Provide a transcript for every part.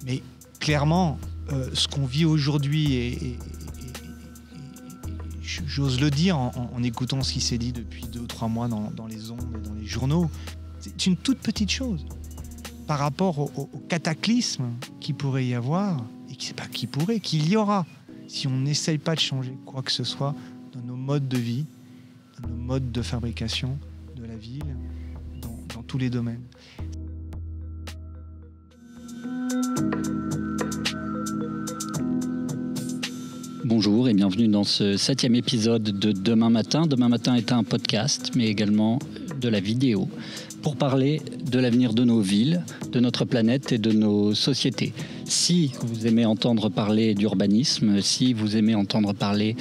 Mais clairement, ce qu'on vit aujourd'hui, et j'ose le dire en écoutant ce qui s'est dit depuis 2 ou 3 mois dans les ondes et dans les journaux, c'est une toute petite chose par rapport au cataclysme qu'il pourrait y avoir, et qu'il y aura, si on n'essaye pas de changer quoi que ce soit dans nos modes de vie, dans nos modes de fabrication de la ville, dans tous les domaines. Bonjour et bienvenue dans ce 7e épisode de Demain Matin. Demain Matin est un podcast, mais également de la vidéo, pour parler de l'avenir de nos villes, de notre planète et de nos sociétés. Si vous aimez entendre parler d'urbanisme, si vous aimez entendre parler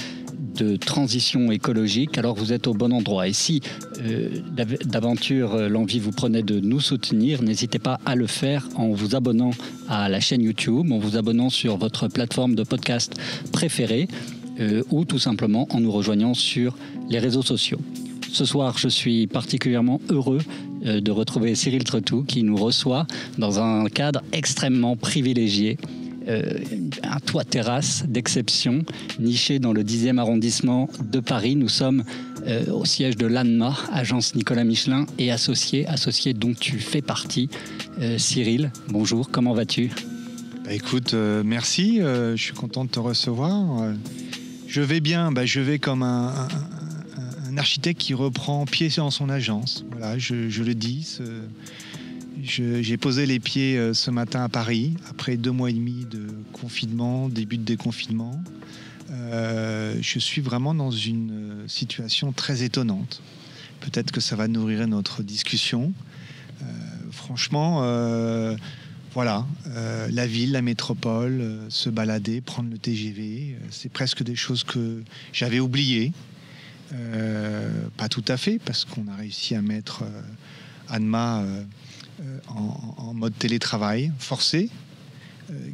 de transition écologique, alors vous êtes au bon endroit. Et si d'aventure l'envie vous prenait de nous soutenir, n'hésitez pas à le faire en vous abonnant à la chaîne YouTube, en vous abonnant sur votre plateforme de podcast préférée ou tout simplement en nous rejoignant sur les réseaux sociaux. Ce soir, je suis particulièrement heureux de retrouver Cyril Tretout qui nous reçoit dans un cadre extrêmement privilégié. Un toit-terrasse d'exception, niché dans le 10e arrondissement de Paris. Nous sommes au siège de l'ANMA, agence Nicolas Michelin, et associé dont tu fais partie. Cyril, bonjour, comment vas-tu ? Écoute, merci, je suis content de te recevoir. Je vais bien, je vais comme un architecte qui reprend pied dans son agence. Voilà, je le dis. J'ai posé les pieds ce matin à Paris, après 2 mois et demi de confinement, début de déconfinement. Je suis vraiment dans une situation très étonnante. Peut-être que ça va nourrir notre discussion. Franchement, voilà, la ville, la métropole, se balader, prendre le TGV, c'est presque des choses que j'avais oubliées. Pas tout à fait, parce qu'on a réussi à mettre ANMA en mode télétravail forcé,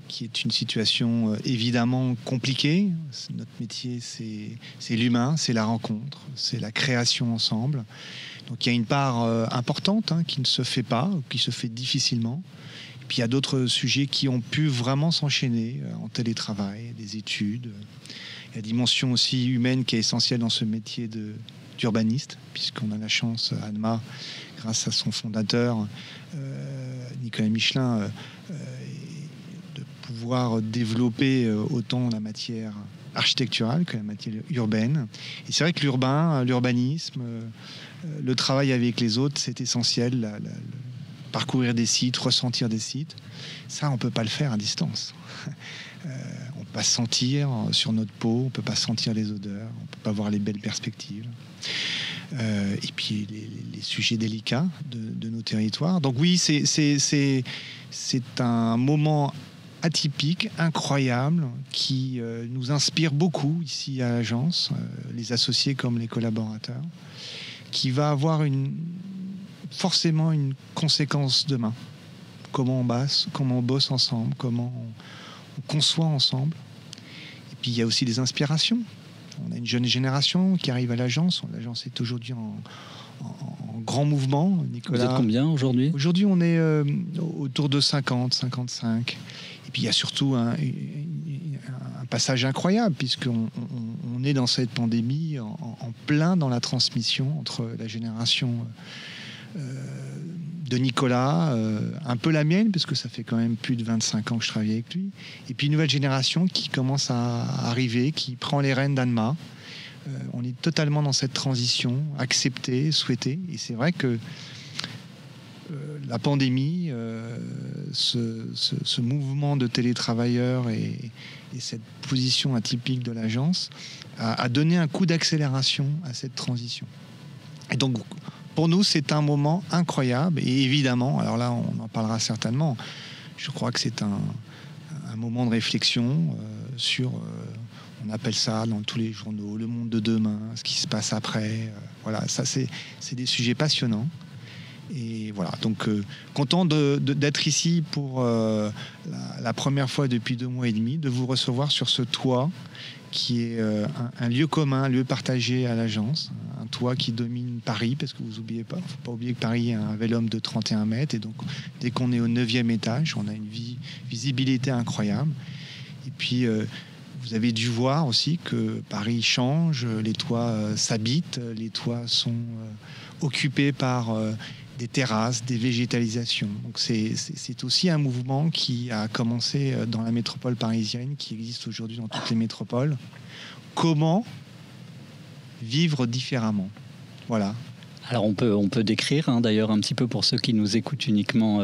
qui est une situation évidemment compliquée. Notre métier, c'est l'humain, c'est la rencontre, c'est la création ensemble. Donc il y a une part importante qui ne se fait pas, ou qui se fait difficilement. Et puis il y a d'autres sujets qui ont pu vraiment s'enchaîner en télétravail, des études. Il y a la dimension aussi humaine qui est essentielle dans ce métier d'urbaniste, puisqu'on a la chance, ANMA, grâce à son fondateur, Nicolas Michelin, de pouvoir développer autant la matière architecturale que la matière urbaine. Et c'est vrai que l'urbanisme, le travail avec les autres, c'est essentiel. Parcourir des sites, ressentir des sites, ça, on ne peut pas le faire à distance. On ne peut pas sentir sur notre peau, on ne peut pas sentir les odeurs, on ne peut pas voir les belles perspectives. Et puis les sujets délicats de nos territoires. Donc oui, c'est un moment atypique, incroyable, qui nous inspire beaucoup ici à l'agence, les associés comme les collaborateurs, qui va avoir forcément une conséquence demain. Comment on bosse ensemble, comment on conçoit ensemble. Et puis il y a aussi des inspirations. On a une jeune génération qui arrive à l'agence. L'agence est aujourd'hui en grand mouvement. Nicolas, vous êtes combien aujourd'hui ? Aujourd'hui, on est autour de 50, 55. Et puis il y a surtout un passage incroyable, puisqu'on est dans cette pandémie en plein dans la transmission entre la génération de Nicolas, un peu la mienne, parce que ça fait quand même plus de 25 ans que je travaille avec lui, et puis une nouvelle génération qui commence à arriver, qui prend les rênes d'ANMA. On est totalement dans cette transition, acceptée, souhaitée, et c'est vrai que la pandémie, ce mouvement de télétravailleurs et cette position atypique de l'agence a donné un coup d'accélération à cette transition. Et donc, pour nous, c'est un moment incroyable. Et évidemment, alors là, on en parlera certainement, je crois que c'est un moment de réflexion sur, on appelle ça dans tous les journaux, le monde de demain, ce qui se passe après. Voilà, ça, c'est des sujets passionnants. Et voilà, donc content d'être ici pour la première fois depuis 2 mois et demi, de vous recevoir sur ce toit qui est un lieu commun, un lieu partagé à l'agence, un toit qui domine Paris, parce que vous n'oubliez pas, il ne faut pas oublier que Paris a un vélum de 31 mètres, et donc dès qu'on est au 9e étage, on a une visibilité incroyable. Et puis vous avez dû voir aussi que Paris change, les toits s'habitent, les toits sont occupés par des terrasses, des végétalisations. Donc c'est aussi un mouvement qui a commencé dans la métropole parisienne, qui existe aujourd'hui dans toutes les métropoles. Comment vivre différemment? Voilà. Alors on peut décrire d'ailleurs un petit peu pour ceux qui nous écoutent uniquement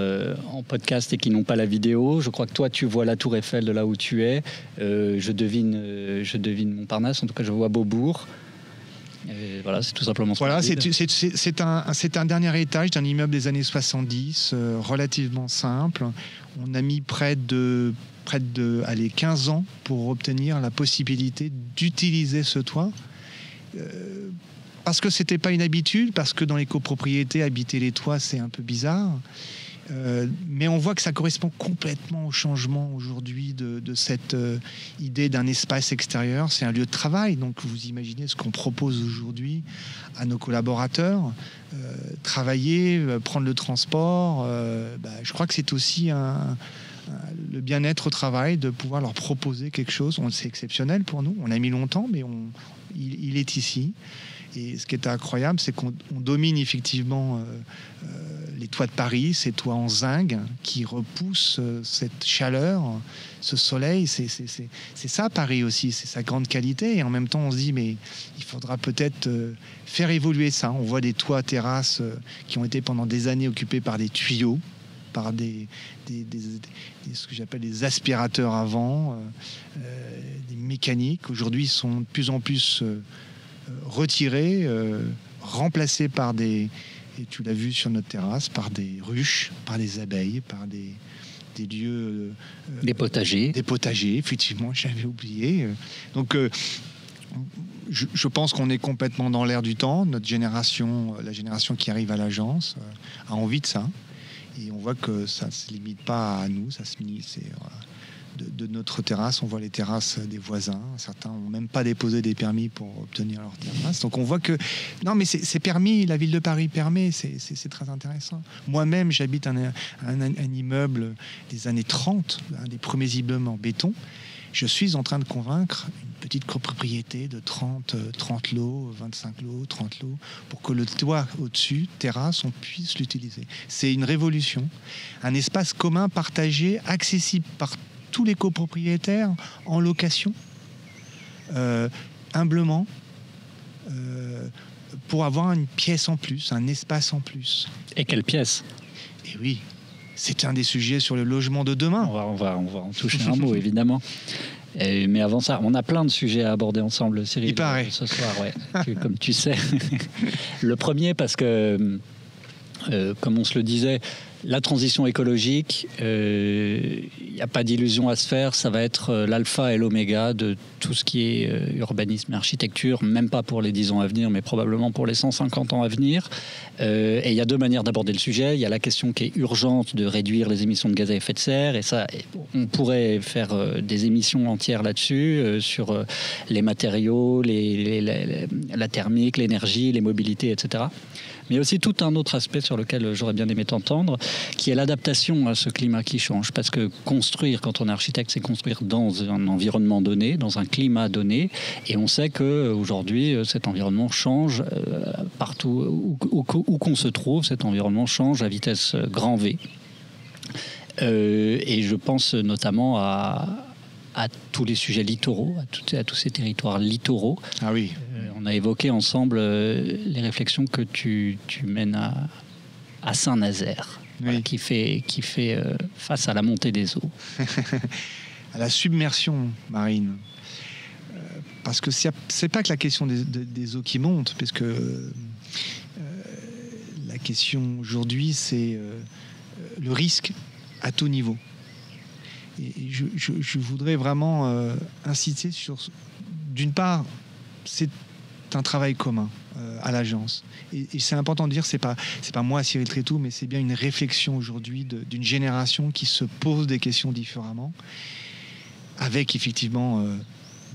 en podcast et qui n'ont pas la vidéo. Je crois que toi tu vois la tour Eiffel de là où tu es. Je devine Montparnasse, en tout cas je vois Beaubourg. Et voilà, c'est tout simplement ça. Voilà, c'est un dernier étage d'un immeuble des années 70, relativement simple. On a mis près de 15 ans pour obtenir la possibilité d'utiliser ce toit. Parce que c'était pas une habitude, parce que dans les copropriétés, habiter les toits, c'est un peu bizarre. Mais on voit que ça correspond complètement au changement aujourd'hui de cette idée d'un espace extérieur. C'est un lieu de travail, donc vous imaginez ce qu'on propose aujourd'hui à nos collaborateurs. Travailler, prendre le transport, je crois que c'est aussi le bien-être au travail, de pouvoir leur proposer quelque chose. C'est exceptionnel pour nous, on a mis longtemps, mais il est ici. Et ce qui est incroyable, c'est qu'on domine effectivement les toits de Paris, ces toits en zinc qui repoussent cette chaleur, ce soleil. C'est ça Paris aussi, c'est sa grande qualité. Et en même temps, on se dit, mais il faudra peut-être faire évoluer ça. On voit des toits terrasses qui ont été pendant des années occupés par des tuyaux, par ce que j'appelle des aspirateurs à vent, des mécaniques. Aujourd'hui, ils sont de plus en plus retirés, remplacés par et tu l'as vu sur notre terrasse, par des ruches, par des abeilles, par des lieux... des potagers. Des potagers, effectivement, j'avais oublié. Donc, je pense qu'on est complètement dans l'air du temps. Notre génération, la génération qui arrive à l'agence, a envie de ça. Et on voit que ça ne se limite pas à nous, ça se limite... De notre terrasse, on voit les terrasses des voisins. Certains n'ont même pas déposé des permis pour obtenir leur terrasse. Donc on voit que... Non, mais c'est permis, la ville de Paris permet, c'est très intéressant. Moi-même, j'habite un immeuble des années 30, un des premiers immeubles en béton. Je suis en train de convaincre une petite copropriété de 30 lots, 25 lots, 30 lots, pour que le toit au-dessus, terrasse, on puisse l'utiliser. C'est une révolution. Un espace commun, partagé, accessible par tous les copropriétaires en location, humblement, pour avoir une pièce en plus, un espace en plus. Et quelle pièce? Et oui, c'est un des sujets sur le logement de demain. On va en toucher un mot, évidemment. Mais avant ça, on a plein de sujets à aborder ensemble, Cyril. Il paraît. Ce soir, ouais. Comme tu sais. Le premier, parce que, comme on se le disait, la transition écologique, il n'y a pas d'illusion à se faire, ça va être l'alpha et l'oméga de tout ce qui est urbanisme et architecture, même pas pour les 10 ans à venir, mais probablement pour les 150 ans à venir. Et il y a 2 manières d'aborder le sujet. Il y a la question qui est urgente de réduire les émissions de gaz à effet de serre, et ça, on pourrait faire des émissions entières là-dessus, sur les matériaux, la thermique, l'énergie, les mobilités, etc. Mais aussi tout un autre aspect sur lequel j'aurais bien aimé t'entendre, qui est l'adaptation à ce climat qui change. Parce que construire, quand on est architecte, c'est construire dans un environnement donné, dans un climat donné. Et on sait qu'aujourd'hui, cet environnement change partout où qu'on se trouve. Cet environnement change à vitesse grand V. Et je pense notamment à tous les sujets littoraux, à tous ces territoires littoraux. Ah oui. On a évoqué ensemble les réflexions que tu mènes à Saint-Nazaire, oui. Voilà, qui fait face à la montée des eaux. À la submersion marine. Parce que c'est pas que la question des eaux qui montent, parce que la question aujourd'hui, c'est le risque à tout niveau. Et je voudrais vraiment insister sur, d'une part, c'est un travail commun à l'agence. Et c'est important de dire, c'est pas moi, Cyril Trétou, mais c'est bien une réflexion aujourd'hui d'une génération qui se pose des questions différemment, avec effectivement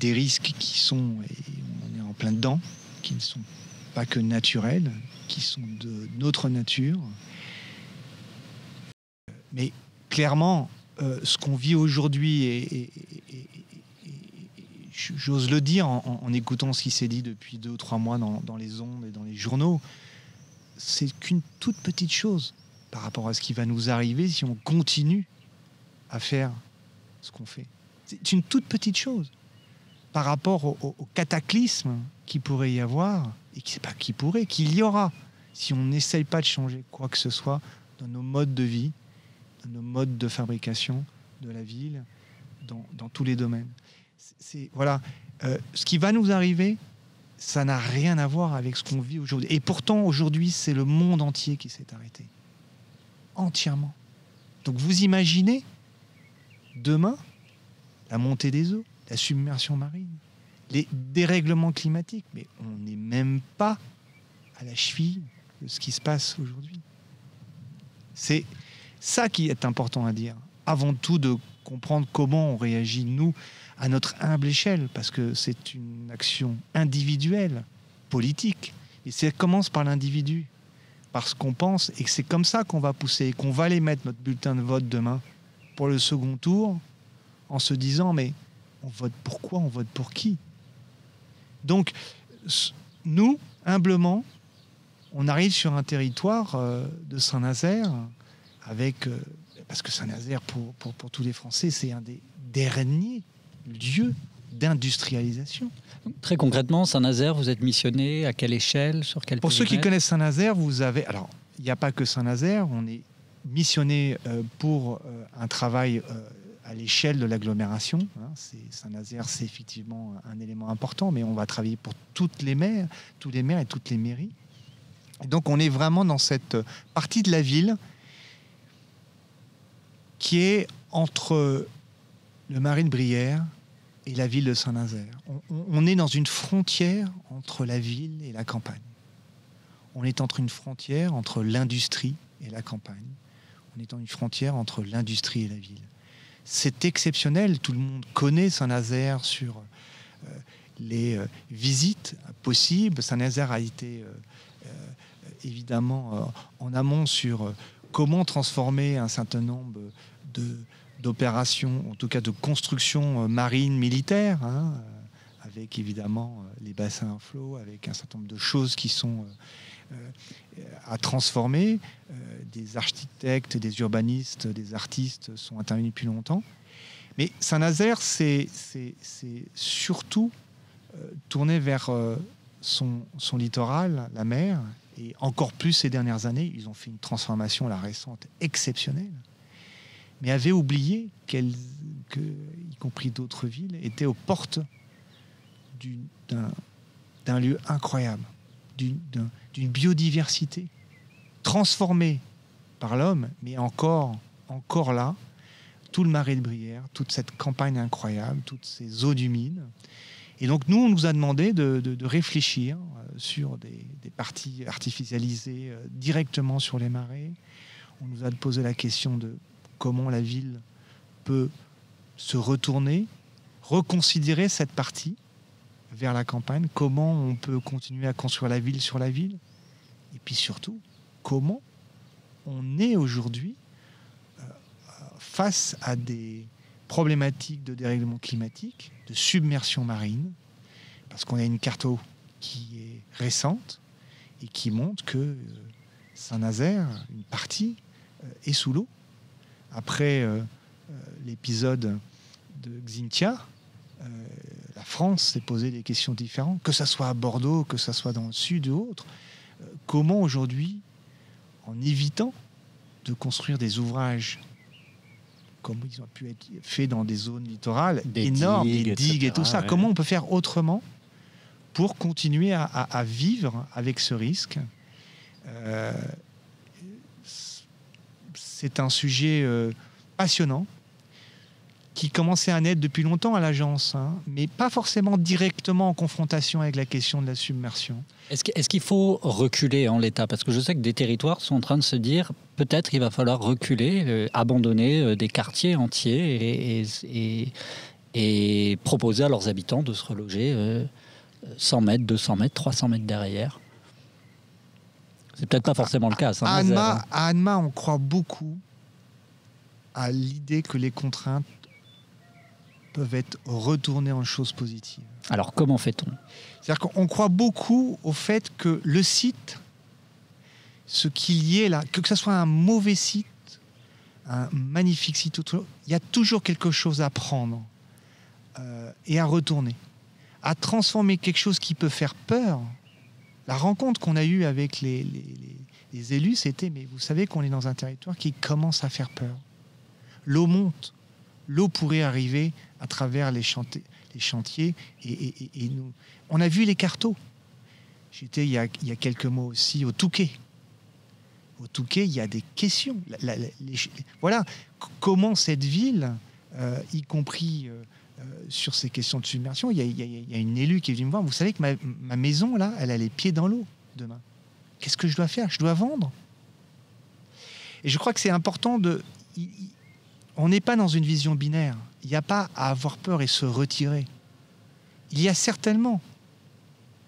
des risques qui sont, et on est en plein dedans, qui ne sont pas que naturels, qui sont de notre nature. Mais clairement, ce qu'on vit aujourd'hui, et j'ose le dire en écoutant ce qui s'est dit depuis 2 ou 3 mois dans les ondes et dans les journaux, c'est qu'une toute petite chose par rapport à ce qui va nous arriver si on continue à faire ce qu'on fait. C'est une toute petite chose par rapport au cataclysme qu'il pourrait y avoir, et qu'il y aura si on n'essaye pas de changer quoi que ce soit dans nos modes de vie, dans nos modes de fabrication de la ville, dans tous les domaines. Voilà, ce qui va nous arriver, ça n'a rien à voir avec ce qu'on vit aujourd'hui. Et pourtant, aujourd'hui, c'est le monde entier qui s'est arrêté. Entièrement. Donc vous imaginez, demain, la montée des eaux, la submersion marine, les dérèglements climatiques. Mais on n'est même pas à la cheville de ce qui se passe aujourd'hui. C'est ça qui est important à dire. Avant tout, de comprendre comment on réagit, nous, à notre humble échelle, parce que c'est une action individuelle, politique. Et ça commence par l'individu. Parce qu'on pense, et que c'est comme ça qu'on va pousser, et qu'on va aller mettre notre bulletin de vote demain pour le second tour, en se disant, mais on vote pour quoi? On vote pour qui? Donc, nous, humblement, on arrive sur un territoire de Saint-Nazaire, avec, parce que Saint-Nazaire, pour tous les Français, c'est un des derniers lieux d'industrialisation. Très concrètement, Saint-Nazaire, vous êtes missionné à quelle échelle, sur quel Pour ceux qui périmètre? connaissent Saint-Nazaire, vous avez... Alors, il n'y a pas que Saint-Nazaire, on est missionné pour un travail à l'échelle de l'agglomération. Saint-Nazaire, c'est effectivement un élément important, mais on va travailler pour toutes les maires, tous les maires et toutes les mairies. Et donc, on est vraiment dans cette partie de la ville qui est entre le Marais de Brière et la ville de Saint-Nazaire. On est dans une frontière entre la ville et la campagne. On est entre une frontière entre l'industrie et la campagne. On est dans une frontière entre l'industrie et la ville. C'est exceptionnel. Tout le monde connaît Saint-Nazaire sur les visites possibles. Saint-Nazaire a été évidemment en amont sur comment transformer un certain nombre d'opérations, en tout cas de construction marine militaire, avec évidemment les bassins à flot, avec un certain nombre de choses qui sont à transformer. Des architectes, des urbanistes, des artistes sont intervenus depuis longtemps. Mais Saint-Nazaire, c'est surtout tourné vers son littoral, la mer, et encore plus ces dernières années. Ils ont fait une transformation, la récente, exceptionnelle, mais avaient oublié que, y compris d'autres villes, étaient aux portes d'un lieu incroyable, d'une biodiversité transformée par l'homme, mais encore là, tout le Marais de Brière, toute cette campagne incroyable, toutes ces eaux humides. Et donc nous, on nous a demandé de réfléchir sur des parties artificialisées directement sur les marais. On nous a posé la question de comment la ville peut se retourner, reconsidérer cette partie vers la campagne, comment on peut continuer à construire la ville sur la ville, et puis surtout, comment on est aujourd'hui face à des problématiques de dérèglement climatique, de submersion marine, parce qu'on a une carte eau qui est récente et qui montre que Saint-Nazaire, une partie, est sous l'eau. Après l'épisode de Xynthia, la France s'est posé des questions différentes, que ce soit à Bordeaux, que ce soit dans le sud ou autre. Comment aujourd'hui, en évitant de construire des ouvrages comme ils ont pu être faits dans des zones littorales énormes, des digues et tout ça, comment on peut faire autrement pour continuer à vivre avec ce risque? C'est un sujet passionnant. qui commençait à naître depuis longtemps à l'agence, hein, mais pas forcément directement en confrontation avec la question de la submersion. Est-ce qu'il faut reculer en l'état? Parce que je sais que des territoires sont en train de se dire peut-être qu'il va falloir reculer, abandonner des quartiers entiers et proposer à leurs habitants de se reloger 100 mètres, 200 mètres, 300 mètres derrière. C'est peut-être pas forcément le cas à Saint-Nazaire. À Annemasse, on croit beaucoup à l'idée que les contraintes peuvent être retournées en choses positives. Alors comment fait-on? C'est-à-dire qu'on croit beaucoup au fait que le site, ce qu'il y ait là, que ce soit un mauvais site, un magnifique site, il y a toujours quelque chose à prendre et à retourner, à transformer quelque chose qui peut faire peur. La rencontre qu'on a eue avec les élus, c'était, mais vous savez qu'on est dans un territoire qui commence à faire peur. L'eau monte, l'eau pourrait arriver à travers les chantiers et nous. On a vu les carteaux. J'étais il y a quelques mois aussi au Touquet. Au Touquet, il y a des questions. Voilà comment cette ville, y compris sur ces questions de submersion, il y a une élue qui est venue me voir. Vous savez que ma maison, là, elle a les pieds dans l'eau demain. Qu'est-ce que je dois faire? Je dois vendre. Et je crois que c'est important de... On n'est pas dans une vision binaire. Il n'y a pas à avoir peur et se retirer. Il y a certainement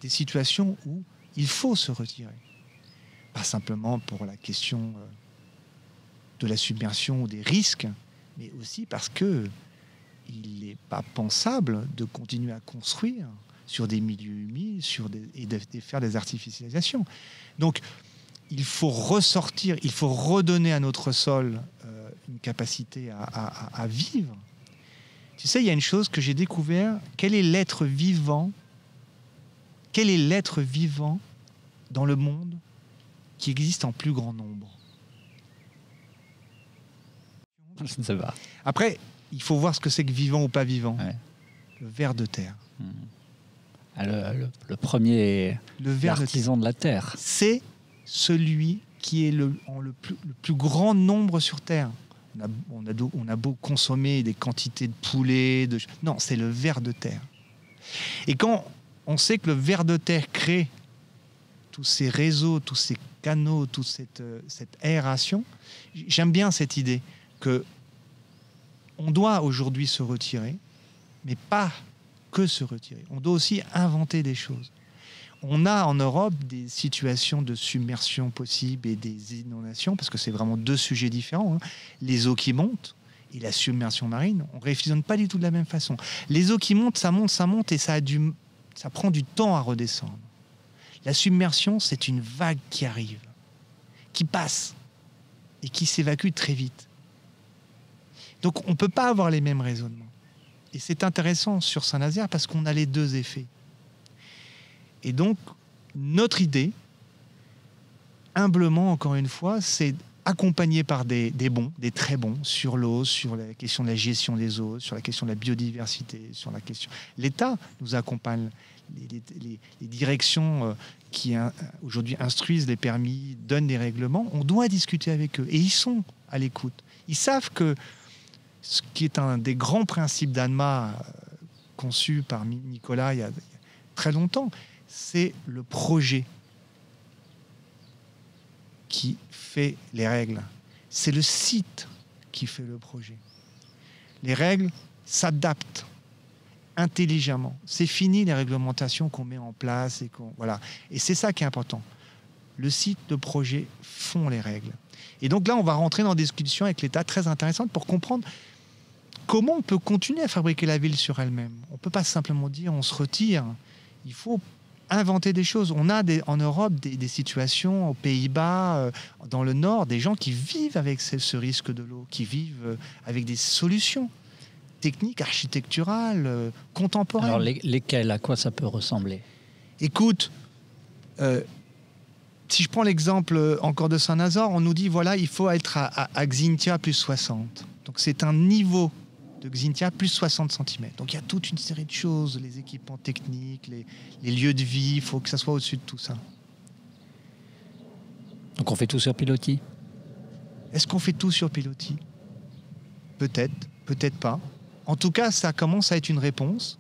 des situations où il faut se retirer. Pas simplement pour la question de la submersion ou des risques, mais aussi parce que il n'est pas pensable de continuer à construire sur des milieux humides et de faire des artificialisations. Donc, il faut ressortir, il faut redonner à notre sol une capacité à vivre. Tu sais, il y a une chose que j'ai découvert. Quel est l'être vivant dans le monde qui existe en plus grand nombre? Je ne sais pas. Après, il faut voir ce que c'est que vivant ou pas vivant. Ouais. Le ver de terre. Le premier artisan de la terre. C'est celui qui est le plus grand nombre sur Terre. On a beau consommer des quantités de poulets. Non, c'est le ver de terre. Et quand on sait que le ver de terre crée tous ces réseaux, tous ces canaux, toute cette aération, j'aime bien cette idée que on doit aujourd'hui se retirer, mais pas que se retirer. On doit aussi inventer des choses. On a en Europe des situations de submersion possibles et des inondations, parce que c'est vraiment deux sujets différents. Hein. Les eaux qui montent et la submersion marine, on ne réfléchit pas du tout de la même façon. Les eaux qui montent, ça monte, et ça prend du temps à redescendre. La submersion, c'est une vague qui arrive, qui passe et qui s'évacue très vite. Donc on ne peut pas avoir les mêmes raisonnements. Et c'est intéressant sur Saint-Nazaire parce qu'on a les deux effets. Et donc, notre idée, humblement, encore une fois, c'est accompagné par des bons, des très bons, sur l'eau, sur la question de la gestion des eaux, sur la question de la biodiversité, sur la question... L'État nous accompagne, les directions qui aujourd'hui instruisent les permis, donnent des règlements, on doit discuter avec eux. Et ils sont à l'écoute. Ils savent que ce qui est un des grands principes d'Annemasse conçu par Nicolas il y a très longtemps, c'est le projet qui fait les règles. C'est le site qui fait le projet. Les règles s'adaptent intelligemment. C'est fini les réglementations qu'on met en place. Voilà. Et c'est ça qui est important. Le site, le projet font les règles. Et donc là, on va rentrer dans des discussions avec l'État très intéressantes pour comprendre comment on peut continuer à fabriquer la ville sur elle-même. On ne peut pas simplement dire on se retire. Il faut inventer des choses. On a en Europe des situations aux Pays-Bas, dans le Nord, des gens qui vivent avec ce risque de l'eau, qui vivent avec des solutions techniques, architecturales, contemporaines. Alors lesquelles, à quoi ça peut ressembler? Écoute, si je prends l'exemple encore de Saint-Nazaire, on nous dit voilà, il faut être à Xynthia plus 60. Donc c'est un niveau de Xynthia plus 60 cm. Donc il y a toute une série de choses, les équipements techniques, les lieux de vie, il faut que ça soit au-dessus de tout ça. Donc on fait tout sur pilotis? Est-ce qu'on fait tout sur pilotis? Peut-être, peut-être pas. En tout cas, ça commence à être une réponse.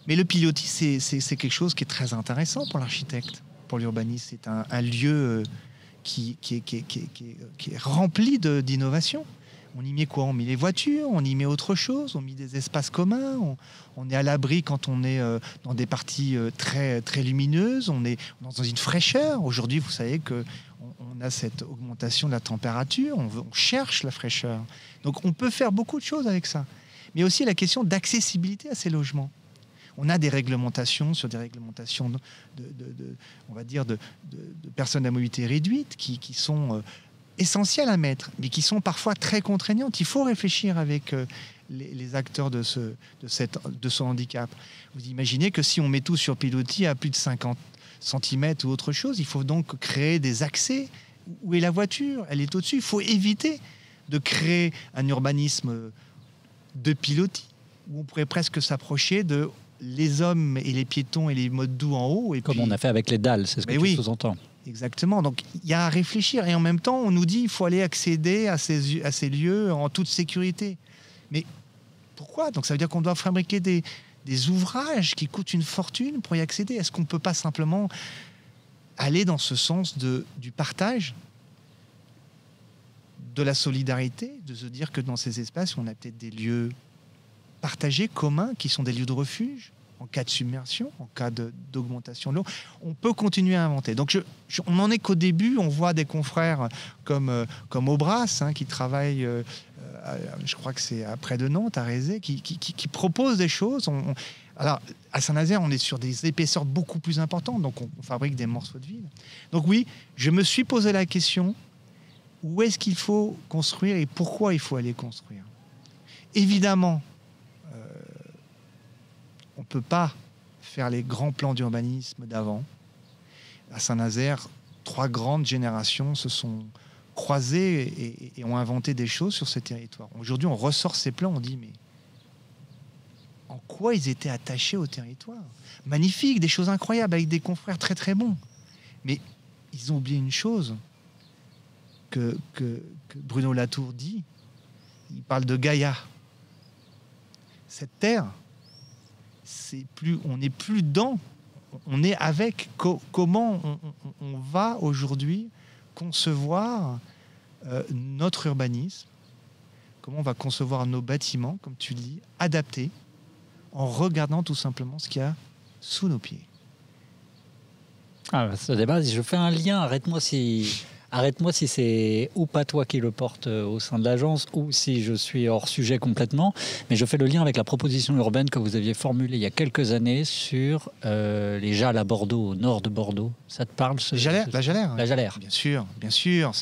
Mais le pilotis, c'est quelque chose qui est très intéressant pour l'architecte, pour l'urbaniste. C'est un lieu qui est rempli d'innovation. On y met quoi? On met les voitures, on y met autre chose, on met des espaces communs, on est à l'abri quand on est dans des parties très, très lumineuses, on est dans une fraîcheur. Aujourd'hui, vous savez qu'on a cette augmentation de la température, on cherche la fraîcheur. Donc on peut faire beaucoup de choses avec ça. Mais aussi la question d'accessibilité à ces logements. On a des réglementations sur des réglementations on va dire de personnes à mobilité réduite qui sont essentielles à mettre, mais qui sont parfois très contraignantes. Il faut réfléchir avec les acteurs de ce handicap. Vous imaginez que si on met tout sur pilotis à plus de 50 cm ou autre chose, il faut donc créer des accès. Où est la voiture? Elle est au-dessus. Il faut éviter de créer un urbanisme de pilotis, où on pourrait presque s'approcher de les hommes et les piétons et les modes doux en haut. Et comme puis, on a fait avec les dalles, c'est ce que tu sous-entends. Exactement. Donc, il y a à réfléchir. Et en même temps, on nous dit qu'il faut aller accéder à ces lieux en toute sécurité. Mais pourquoi? Donc, ça veut dire qu'on doit fabriquer des ouvrages qui coûtent une fortune pour y accéder. Est-ce qu'on ne peut pas simplement aller dans ce sens du partage, de la solidarité, de se dire que dans ces espaces, on a peut-être des lieux partagés, communs, qui sont des lieux de refuge en cas de submersion, en cas d'augmentation de l'eau. On peut continuer à inventer. Donc, on n'en est qu'au début. On voit des confrères comme Aubras, qui travaillent, je crois que c'est près de Nantes, à Rézé, qui proposent des choses. Alors, à Saint-Nazaire, on est sur des épaisseurs beaucoup plus importantes, donc on fabrique des morceaux de ville. Donc oui, je me suis posé la question, où est-ce qu'il faut construire et pourquoi il faut aller construire? Évidemment, on ne peut pas faire les grands plans d'urbanisme d'avant. À Saint-Nazaire, 3 grandes générations se sont croisées et ont inventé des choses sur ce territoire. Aujourd'hui, on ressort ces plans, on dit, mais en quoi ils étaient attachés au territoire? Magnifique, des choses incroyables, avec des confrères très très bons. Mais ils ont oublié une chose que Bruno Latour dit. Il parle de Gaïa. Cette terre, on n'est plus dedans, on est avec. Comment on va aujourd'hui concevoir notre urbanisme, comment on va concevoir nos bâtiments, comme tu le dis, adaptés, en regardant tout simplement ce qu'il y a sous nos pieds. Ce débat, je fais un lien, arrête-moi si c'est ou pas toi qui le porte au sein de l'agence ou si je suis hors sujet complètement, mais je fais le lien avec la proposition urbaine que vous aviez formulée il y a quelques années sur les Jalles à Bordeaux, au nord de Bordeaux. Ça te parle La Jalère. La Jalère. Bien sûr.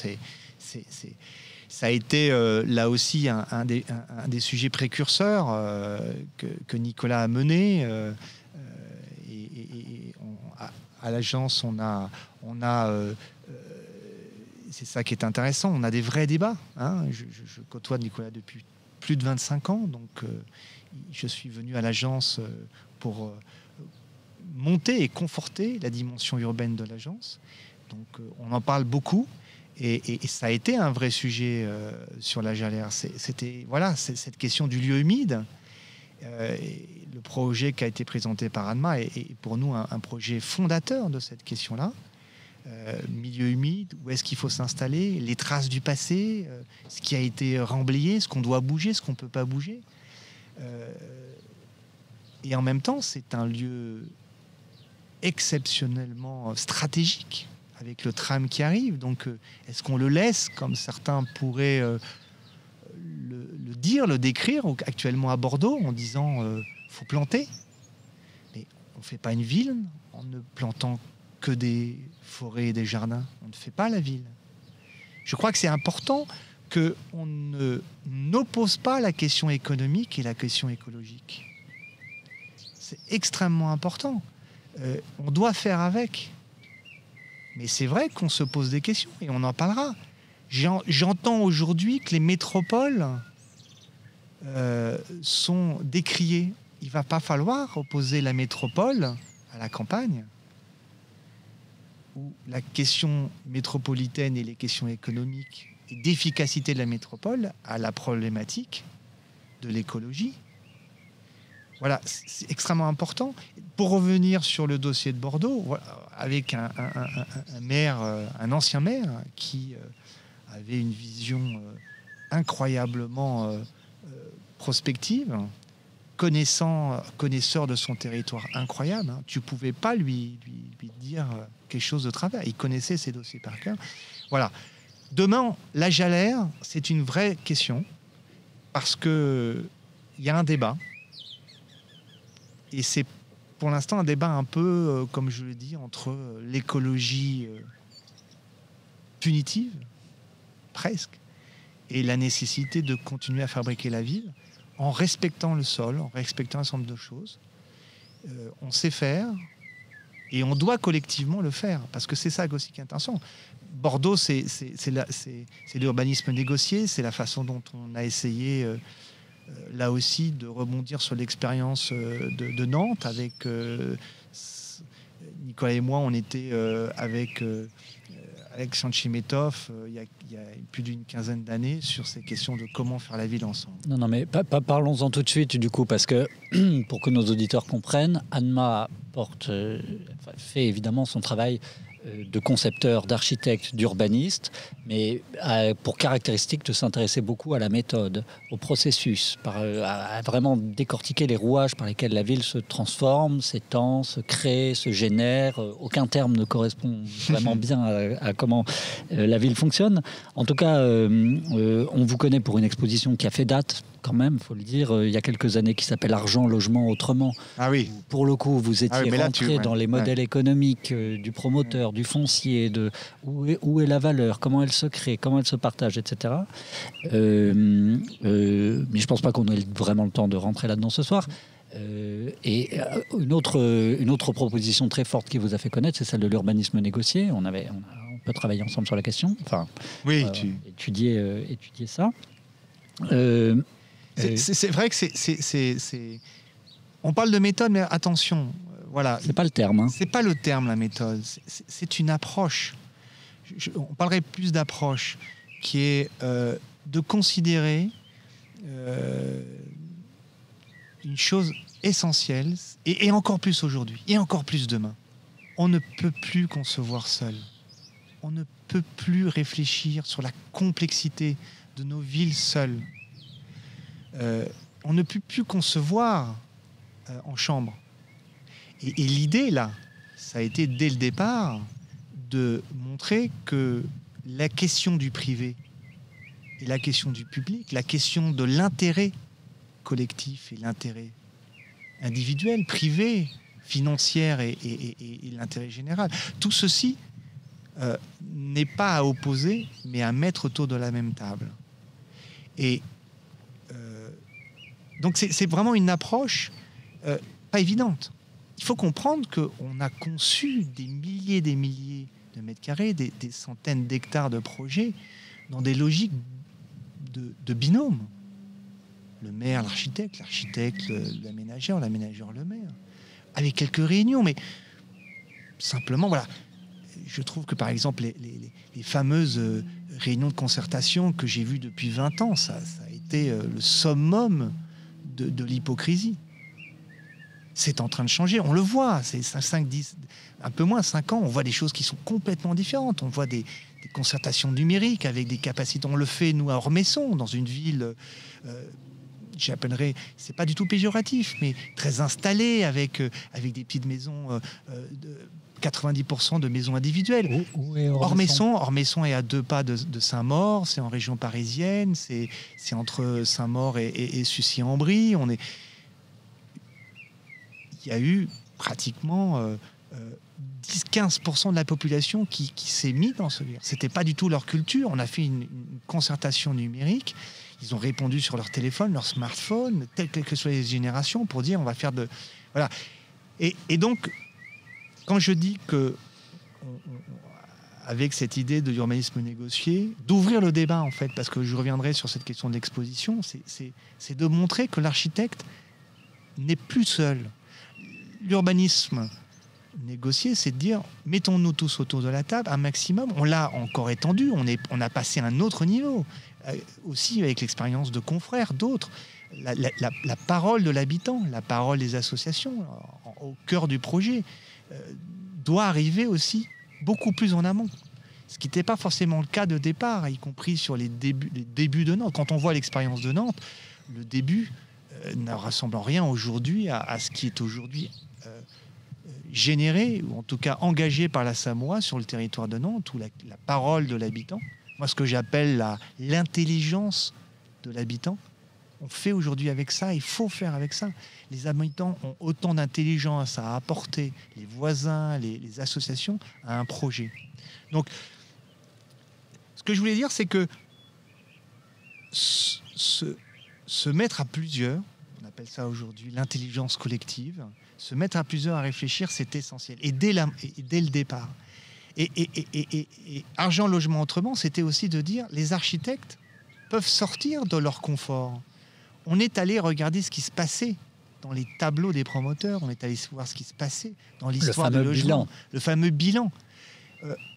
Ça a été là aussi un des sujets précurseurs que Nicolas a mené. À l'agence, on a c'est ça qui est intéressant, on a des vrais débats. Je côtoie Nicolas depuis plus de 25 ans, donc je suis venu à l'agence pour monter et conforter la dimension urbaine de l'agence. Donc on en parle beaucoup. Et ça a été un vrai sujet sur la Jalère. C'était cette question du lieu humide. Le projet qui a été présenté par Anma est pour nous un projet fondateur de cette question-là. Milieu humide, où est-ce qu'il faut s'installer, les traces du passé, ce qui a été remblayé, ce qu'on doit bouger, ce qu'on ne peut pas bouger. Et en même temps, c'est un lieu exceptionnellement stratégique, avec le tram qui arrive. Donc, est-ce qu'on le laisse, comme certains pourraient le dire, le décrire actuellement à Bordeaux, en disant faut planter? Mais on ne fait pas une ville en ne plantant que des forêts et des jardins. On ne fait pas la ville. Je crois que c'est important qu'on n'oppose pas la question économique et la question écologique. C'est extrêmement important. On doit faire avec. Mais c'est vrai qu'on se pose des questions et on en parlera. J'entends aujourd'hui que les métropoles sont décriées. Il ne va pas falloir opposer la métropole à la campagne, où la question métropolitaine et les questions économiques et d'efficacité de la métropole à la problématique de l'écologie Voilà, c'est extrêmement important. Pour revenir sur le dossier de Bordeaux, voilà, avec un maire, un ancien maire qui avait une vision incroyablement prospective, connaisseur de son territoire incroyable. Hein. Tu ne pouvais pas lui dire quelque chose de travers. Il connaissait ses dossiers par cœur. Voilà. Demain, l'âge à l'air, c'est une vraie question parce qu'il y a un débat. Et c'est pour l'instant un débat un peu, comme je le dis, entre l'écologie punitive, presque, et la nécessité de continuer à fabriquer la ville en respectant le sol, en respectant un certain nombre de choses. On sait faire et on doit collectivement le faire, parce que c'est ça aussi qui est intéressant. Bordeaux, c'est l'urbanisme négocié, c'est la façon dont on a essayé, là aussi, de rebondir sur l'expérience de Nantes. Avec Nicolas et moi, on était avec Alexandre Chimetov il y a plus d'une quinzaine d'années sur ces questions de comment faire la ville ensemble. Non, mais parlons-en tout de suite du coup, parce que pour que nos auditeurs comprennent, Anma fait évidemment son travail de concepteur, d'architecte, d'urbaniste, mais pour caractéristique de s'intéresser beaucoup à la méthode, au processus, à vraiment décortiquer les rouages par lesquels la ville se transforme, s'étend, se crée, se génère. Aucun terme ne correspond vraiment bien à comment la ville fonctionne. En tout cas, on vous connaît pour une exposition qui a fait date, quand même, il faut le dire, il y a quelques années, qui s'appelle Argent, Logement, Autrement. Ah oui. Pour le coup, vous étiez rentré dans les modèles économiques du promoteur, du foncier, de où est la valeur, comment elle se crée, comment elle se partage, etc. Mais je ne pense pas qu'on ait vraiment le temps de rentrer là-dedans ce soir. Et une autre proposition très forte qui vous a fait connaître, c'est celle de l'urbanisme négocié. On peut travailler ensemble sur la question. Enfin, oui, étudier ça. C'est vrai que c'est. On parle de méthode, mais attention, voilà. C'est pas le terme. Hein. C'est pas le terme, la méthode. C'est une approche. On parlerait plus d'approche, qui est de considérer une chose essentielle, et encore plus aujourd'hui, et encore plus demain. On ne peut plus concevoir seul. On ne peut plus réfléchir sur la complexité de nos villes seules. On ne peut plus concevoir en chambre. Et l'idée, là, ça a été dès le départ de montrer que la question du privé et la question du public, la question de l'intérêt collectif et l'intérêt individuel, privé, financier et l'intérêt général, tout ceci n'est pas à opposer, mais à mettre autour de la même table. Et donc c'est vraiment une approche pas évidente. Il faut comprendre qu'on a conçu des milliers de mètres carrés, des centaines d'hectares de projets dans des logiques de binôme. Le maire, l'architecte, l'aménageur, le maire. Avec quelques réunions, mais simplement, voilà. Je trouve que, par exemple, les fameuses réunions de concertation que j'ai vues depuis 20 ans, ça a été le summum de l'hypocrisie. C'est en train de changer, on le voit, c'est 5, 10, un peu moins 5 ans, on voit des choses qui sont complètement différentes. On voit des concertations numériques avec des capacités. On le fait, nous, à Ormesson, dans une ville, j'appellerais, c'est pas du tout péjoratif, mais très installée, avec des petites maisons, 90% de maisons individuelles. Où est Ormesson ? Ormesson est à 2 pas de Saint-Maur, c'est en région parisienne, c'est entre Saint-Maur et Sucy-en-Brie. Il y a eu pratiquement 10-15% de la population qui s'est mise dans ce lieu. C'était pas du tout leur culture. On a fait une concertation numérique. Ils ont répondu sur leur téléphone, leur smartphone, quelles que soient les générations, pour dire on va faire de... Voilà. Et donc, quand je dis que, avec cette idée de l'urbanisme négocié, d'ouvrir le débat, en fait, parce que je reviendrai sur cette question de l'exposition, c'est de montrer que l'architecte n'est plus seul. L'urbanisme négocié, c'est de dire, mettons-nous tous autour de la table, un maximum. On l'a encore étendu, on a passé à un autre niveau, aussi avec l'expérience de confrères, d'autres. la parole de l'habitant, la parole des associations, au cœur du projet, doit arriver aussi beaucoup plus en amont. Ce qui n'était pas forcément le cas de départ, y compris sur les débuts de Nantes. Quand on voit l'expérience de Nantes, le début ne ressemble en rien aujourd'hui à ce qui est aujourd'hui généré, ou en tout cas engagé par la Samoa sur le territoire de Nantes, ou la parole de l'habitant. Moi, ce que j'appelle l'intelligence de l'habitant, on fait aujourd'hui avec ça, il faut faire avec ça. Les habitants ont autant d'intelligence à apporter, les voisins, les associations, à un projet. Donc, ce que je voulais dire, c'est que se mettre à plusieurs, on appelle ça aujourd'hui l'intelligence collective, se mettre à plusieurs à réfléchir, c'est essentiel. Et dès le départ. Et Argent Logement Autrement, c'était aussi de dire les architectes peuvent sortir de leur confort. On est allé regarder ce qui se passait dans les tableaux des promoteurs, on est allé voir ce qui se passait dans l'histoire du logement, le fameux bilan.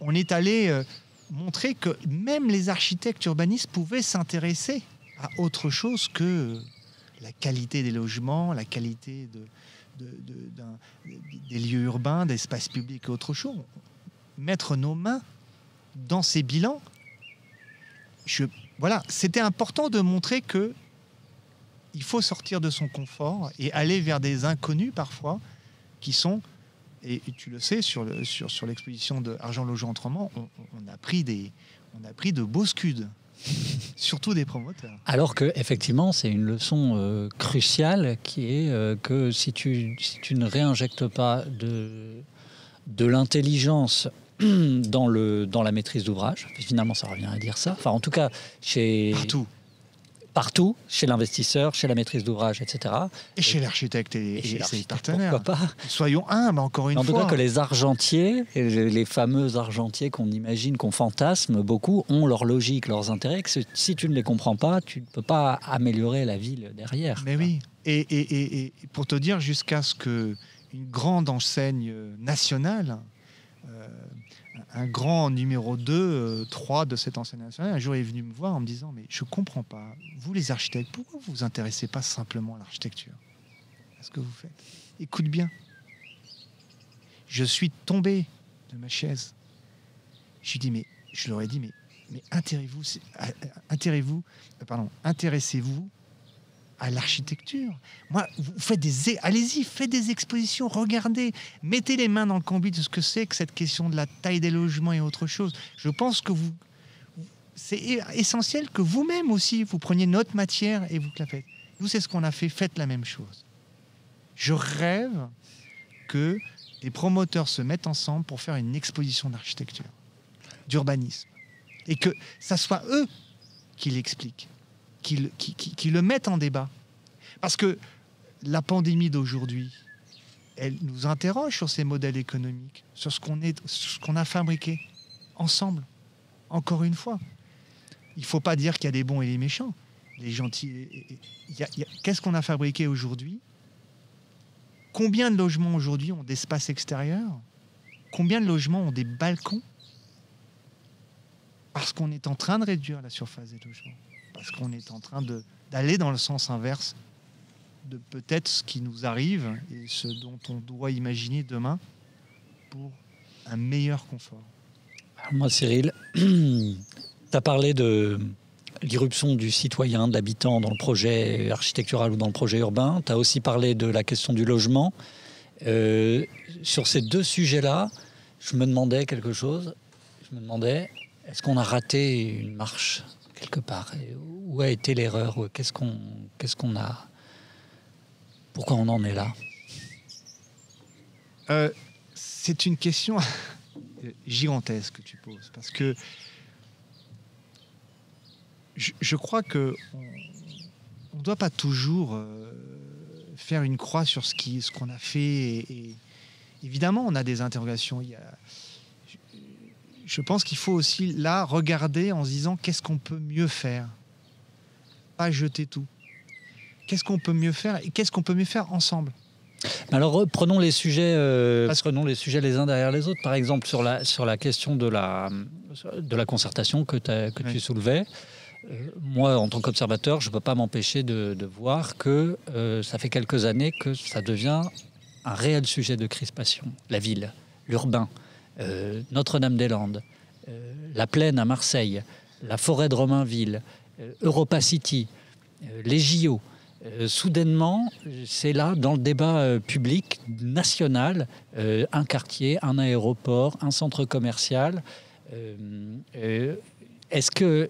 On est allé montrer que même les architectes urbanistes pouvaient s'intéresser à autre chose que la qualité des logements, la qualité des lieux urbains, d'espaces publics et autre chose. Mettre nos mains dans ces bilans, voilà, c'était important de montrer que il faut sortir de son confort et aller vers des inconnus parfois qui sont, et tu le sais, sur l'exposition de Argent Logement Autrement, on a pris de beaux scuds, surtout des promoteurs. Alors que effectivement, c'est une leçon cruciale qui est que si tu ne réinjectes pas de l'intelligence dans la maîtrise d'ouvrage, finalement ça revient à dire ça, enfin en tout cas partout, chez l'investisseur, chez la maîtrise d'ouvrage, etc. Et chez l'architecte et ses partenaires. Pourquoi pas ? Soyons humbles, encore une fois. En tout cas, que les argentiers, les fameux argentiers qu'on imagine, qu'on fantasme beaucoup, ont leur logique, leurs intérêts. Que si tu ne les comprends pas, tu ne peux pas améliorer la ville derrière. Mais oui. Et pour te dire, jusqu'à ce qu'une grande enseigne nationale, un grand numéro 2, 3 de cette enseigne nationale, un jour est venu me voir en me disant « Mais je ne comprends pas, vous les architectes, pourquoi vous ne vous intéressez pas simplement à l'architecture ? À ce que vous faites. Écoute bien. » Je suis tombé de ma chaise. Je leur ai dit, mais intéressez-vous à l'architecture. Moi, allez-y, faites des expositions, regardez, mettez les mains dans le cambouis de ce que c'est que cette question de la taille des logements et autre chose. Je pense que c'est essentiel que vous-même aussi, vous preniez notre matière et vous la faites. Nous, c'est ce qu'on a fait, faites la même chose. Je rêve que des promoteurs se mettent ensemble pour faire une exposition d'architecture, d'urbanisme, et que ça soit eux qui l'expliquent, qui le mettent en débat. Parce que la pandémie d'aujourd'hui, elle nous interroge sur ces modèles économiques, sur ce qu'on a fabriqué ensemble, encore une fois. Il ne faut pas dire qu'il y a des bons et des méchants. Les gentils. Qu'est-ce qu'on a fabriqué aujourd'hui ? Combien de logements aujourd'hui ont d'espace extérieur ? Combien de logements ont des balcons ? Parce qu'on est en train de réduire la surface des logements. Parce qu'on est en train d'aller dans le sens inverse de peut-être ce qui nous arrive et ce dont on doit imaginer demain pour un meilleur confort. Alors moi, Cyril, tu as parlé de l'irruption du citoyen, de l'habitant dans le projet architectural ou dans le projet urbain. Tu as aussi parlé de la question du logement. Sur ces deux sujets-là, je me demandais quelque chose. Je me demandais, est-ce qu'on a raté une marche quelque part ? Où a été l'erreur ? Qu'est-ce qu'on a ? Pourquoi on en est là ? C'est une question gigantesque que tu poses, parce que je crois qu'on ne doit pas toujours faire une croix sur ce qu'on a fait. Et évidemment, on a des interrogations. Je pense qu'il faut aussi, là, regarder en se disant qu'est-ce qu'on peut mieux faire. Pas jeter tout. Qu'est-ce qu'on peut mieux faire et qu'est-ce qu'on peut mieux faire ensemble. Alors, prenons les sujets les uns derrière les autres. Par exemple, sur la question de la concertation que tu soulevais. moi, en tant qu'observateur, je ne peux pas m'empêcher de voir que ça fait quelques années que ça devient un réel sujet de crispation. La ville, l'urbain, Notre-Dame-des-Landes, la Plaine à Marseille, la forêt de Romainville, Europa City, les JO. Soudainement, c'est là, dans le débat public national, un quartier, un aéroport, un centre commercial. Est-ce qu'on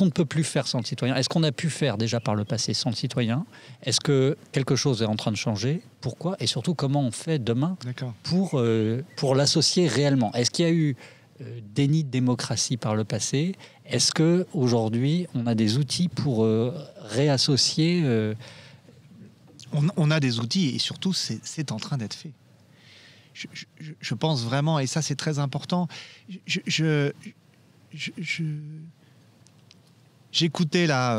ne peut plus faire sans le citoyen? Est-ce qu'on a pu faire déjà par le passé sans le citoyen? Est-ce que quelque chose est en train de changer? Pourquoi? Et surtout, comment on fait demain pour l'associer réellement? Est-ce qu'il y a eu déni de démocratie par le passé? Est-ce qu'aujourd'hui, on a des outils pour réassocier on a des outils et surtout, c'est en train d'être fait. Je pense vraiment, et ça c'est très important, j'écoutais là,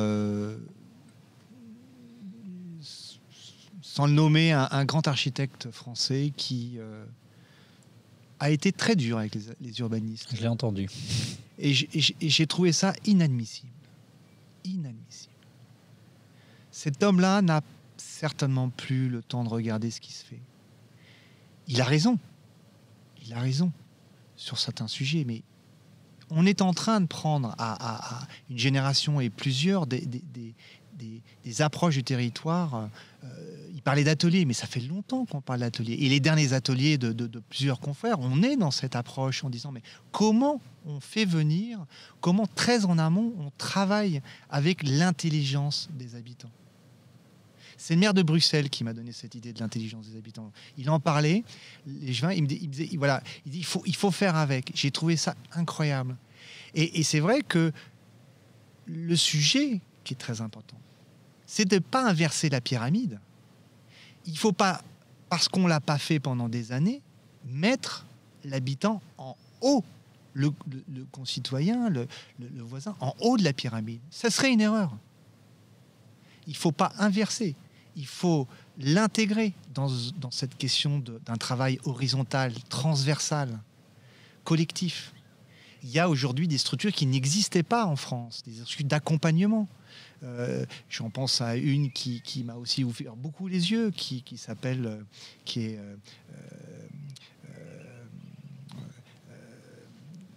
sans le nommer, un grand architecte français qui a été très dur avec les urbanistes. Je l'ai entendu. Et j'ai trouvé ça inadmissible. Inadmissible. Cet homme-là n'a certainement plus le temps de regarder ce qui se fait. Il a raison. Il a raison sur certains sujets, mais on est en train de prendre à une génération et plusieurs des approches du territoire. Il parlait d'ateliers, mais ça fait longtemps qu'on parle d'ateliers. Et les derniers ateliers de plusieurs confrères, on est dans cette approche en disant, mais comment on fait venir, comment très en amont, on travaille avec l'intelligence des habitants. C'est le maire de Bruxelles qui m'a donné cette idée de l'intelligence des habitants. Il en parlait, il me disait, voilà, il dit, il faut faire avec. J'ai trouvé ça incroyable. Et c'est vrai que le sujet qui est très important, c'est de ne pas inverser la pyramide. Il ne faut pas, parce qu'on ne l'a pas fait pendant des années, mettre l'habitant en haut, le concitoyen, le voisin, en haut de la pyramide. Ça serait une erreur. Il ne faut pas inverser. Il faut l'intégrer dans cette question d'un travail horizontal, transversal, collectif. Il y a aujourd'hui des structures qui n'existaient pas en France, des structures d'accompagnement. J'en pense à une qui m'a aussi ouvert beaucoup les yeux, qui s'appelle,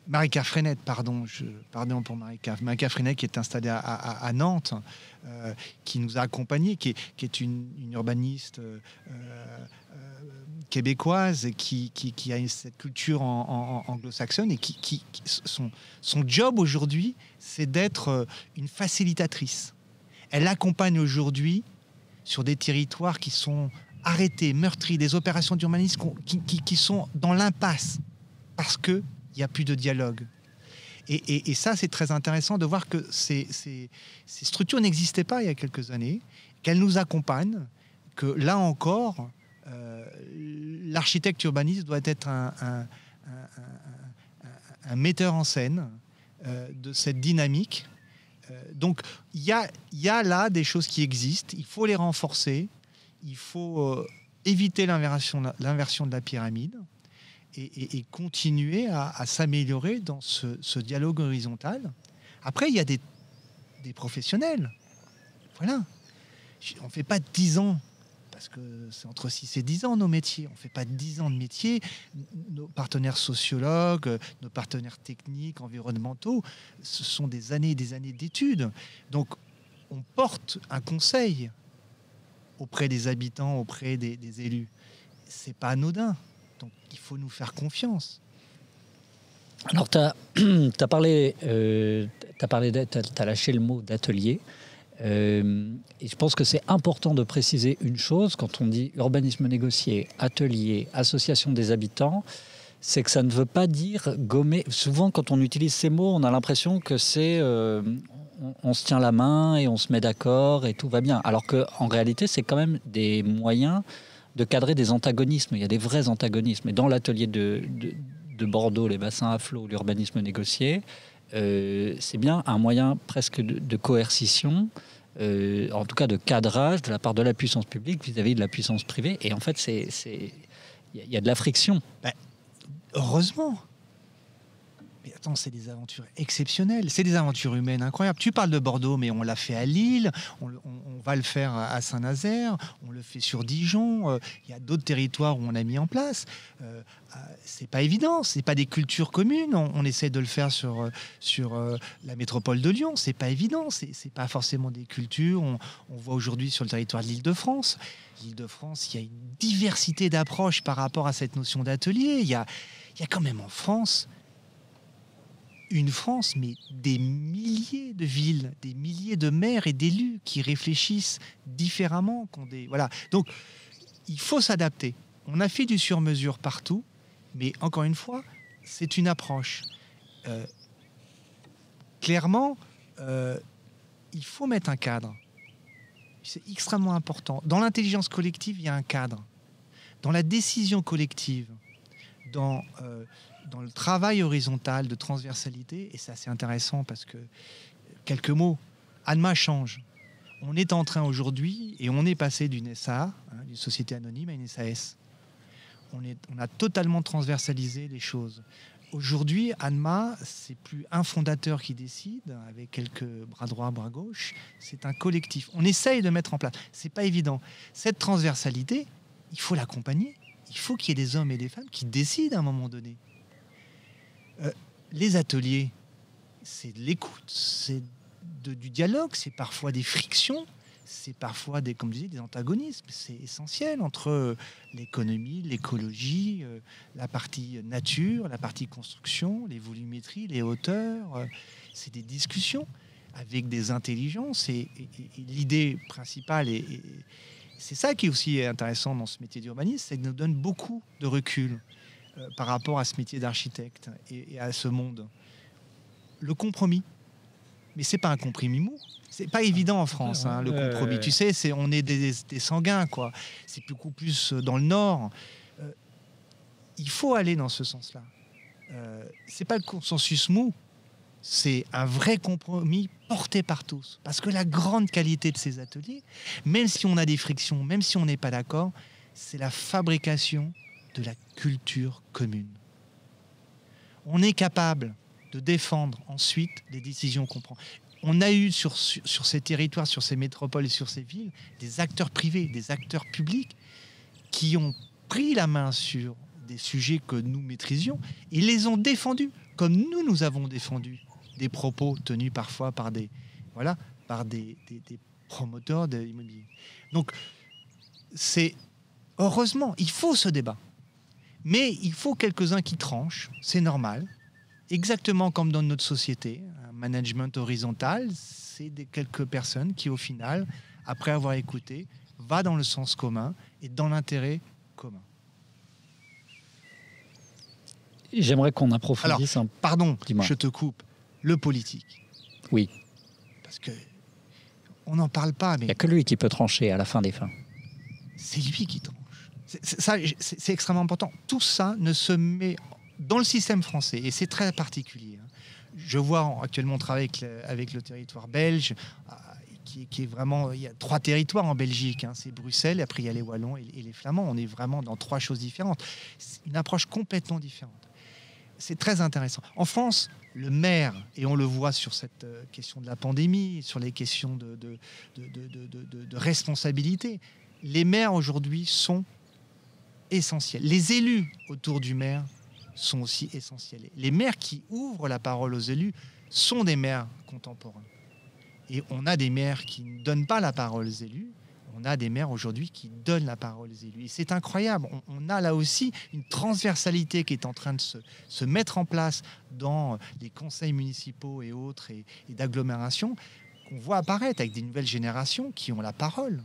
Marika Frenette, pardon pour Marika Frenette, qui est installée à Nantes, qui nous a accompagnés, qui est une urbaniste québécoise et qui a cette culture anglo-saxonne et son job aujourd'hui, c'est d'être une facilitatrice. Elle accompagne aujourd'hui sur des territoires qui sont arrêtés, meurtris, des opérations d'urbanisme qui sont dans l'impasse parce que il n'y a plus de dialogue. Et ça, c'est très intéressant de voir que ces structures n'existaient pas il y a quelques années, qu'elles nous accompagnent, que là encore, l'architecte urbaniste doit être un metteur en scène de cette dynamique. Donc, il y a là des choses qui existent, il faut les renforcer, il faut éviter l'inversion de la pyramide, et continuer à s'améliorer dans ce dialogue horizontal. Après, il y a des professionnels. Voilà. On ne fait pas 10 ans, parce que c'est entre 6 et 10 ans nos métiers. On ne fait pas 10 ans de métier. Nos partenaires sociologues, nos partenaires techniques, environnementaux, ce sont des années et des années d'études. Donc, on porte un conseil auprès des habitants, auprès des élus. Ce n'est pas anodin. Donc, il faut nous faire confiance. Alors, tu as lâché le mot d'atelier. Et je pense que c'est important de préciser une chose, quand on dit urbanisme négocié, atelier, association des habitants, c'est que ça ne veut pas dire gommer. Souvent, quand on utilise ces mots, on a l'impression que c'est on se tient la main et on se met d'accord et tout va bien. Alors qu'en réalité, c'est quand même des moyens de cadrer des antagonismes. Il y a des vrais antagonismes. Et dans l'atelier de Bordeaux, les bassins à flot, l'urbanisme négocié, c'est bien un moyen presque de coercition, en tout cas de cadrage de la part de la puissance publique vis-à-vis de la puissance privée. Et en fait, il y a de la friction. Heureusement. Mais attends, c'est des aventures exceptionnelles, c'est des aventures humaines incroyables. Tu parles de Bordeaux, mais on l'a fait à Lille, on va le faire à Saint-Nazaire, on le fait sur Dijon, il y a d'autres territoires où on a mis en place. C'est pas évident, c'est pas des cultures communes, on essaie de le faire sur la métropole de Lyon, c'est pas évident, c'est pas forcément des cultures. On voit aujourd'hui sur le territoire de l'Île-de-France. L'Île-de-France, il y a une diversité d'approches par rapport à cette notion d'atelier. Il y a quand même en France... une France, mais des milliers de villes, des milliers de maires et d'élus qui réfléchissent différemment. Voilà. Donc, il faut s'adapter. On a fait du sur-mesure partout, mais encore une fois, c'est une approche. Clairement, il faut mettre un cadre. C'est extrêmement important. Dans l'intelligence collective, il y a un cadre. Dans la décision collective, dans le travail horizontal de transversalité, et c'est assez intéressant parce que, quelques mots, ANMA change. On est en train aujourd'hui, et on est passé d'une SA, d'une société anonyme, à une SAS. On a totalement transversalisé les choses. Aujourd'hui, ANMA, c'est plus un fondateur qui décide, avec quelques bras droits, bras gauche, c'est un collectif. On essaye de mettre en place. C'est pas évident. Cette transversalité, il faut l'accompagner. Il faut qu'il y ait des hommes et des femmes qui décident à un moment donné. Les ateliers, c'est de l'écoute, c'est du dialogue, c'est parfois des frictions, c'est parfois comme je disais, des antagonismes. C'est essentiel entre l'économie, l'écologie, la partie nature, la partie construction, les volumétries, les hauteurs. C'est des discussions avec des intelligences. Et l'idée principale, et c'est ça qui est aussi intéressant dans ce métier d'urbaniste, c'est que nous donne beaucoup de recul par rapport à ce métier d'architecte et à ce monde. Le compromis. Mais c'est pas un compromis mou. C'est pas évident en France, le compromis. Tu sais, on est des sanguins, quoi. C'est beaucoup plus dans le Nord. Il faut aller dans ce sens-là. C'est pas le consensus mou. C'est un vrai compromis porté par tous. Parce que la grande qualité de ces ateliers, même si on a des frictions, même si on n'est pas d'accord, c'est la fabrication de la culture commune. On est capable de défendre ensuite les décisions qu'on prend. On a eu sur ces territoires, sur ces métropoles et sur ces villes, des acteurs privés, des acteurs publics qui ont pris la main sur des sujets que nous maîtrisions et les ont défendus, comme nous avons défendu des propos tenus parfois par des promoteurs de l'immobilier. Donc, heureusement, il faut ce débat. Mais il faut quelques-uns qui tranchent, c'est normal. Exactement comme dans notre société, un management horizontal, c'est quelques personnes qui, au final, après avoir écouté, va dans le sens commun et dans l'intérêt commun. J'aimerais qu'on approfondisse. Alors, pardon, je te coupe. Le politique. Oui. Parce que on n'en parle pas, mais... Il n'y a que lui qui peut trancher à la fin des fins. C'est lui qui tranche. C'est extrêmement important. Tout ça ne se met dans le système français, et c'est très particulier. Je vois actuellement, on travaille avec le territoire belge, qui est vraiment... Il y a 3 territoires en Belgique. C'est Bruxelles, après il y a les Wallons et les Flamands. On est vraiment dans 3 choses différentes. C'est une approche complètement différente. C'est très intéressant. En France, le maire, et on le voit sur cette question de la pandémie, sur les questions de responsabilité, les maires aujourd'hui sont essentiels. Les élus autour du maire sont aussi essentiels. Les maires qui ouvrent la parole aux élus sont des maires contemporains. Et on a des maires qui ne donnent pas la parole aux élus. On a des maires aujourd'hui qui donnent la parole aux élus. Et c'est incroyable. On a là aussi une transversalité qui est en train de se mettre en place dans les conseils municipaux et autres, et d'agglomération, qu'on voit apparaître avec des nouvelles générations qui ont la parole.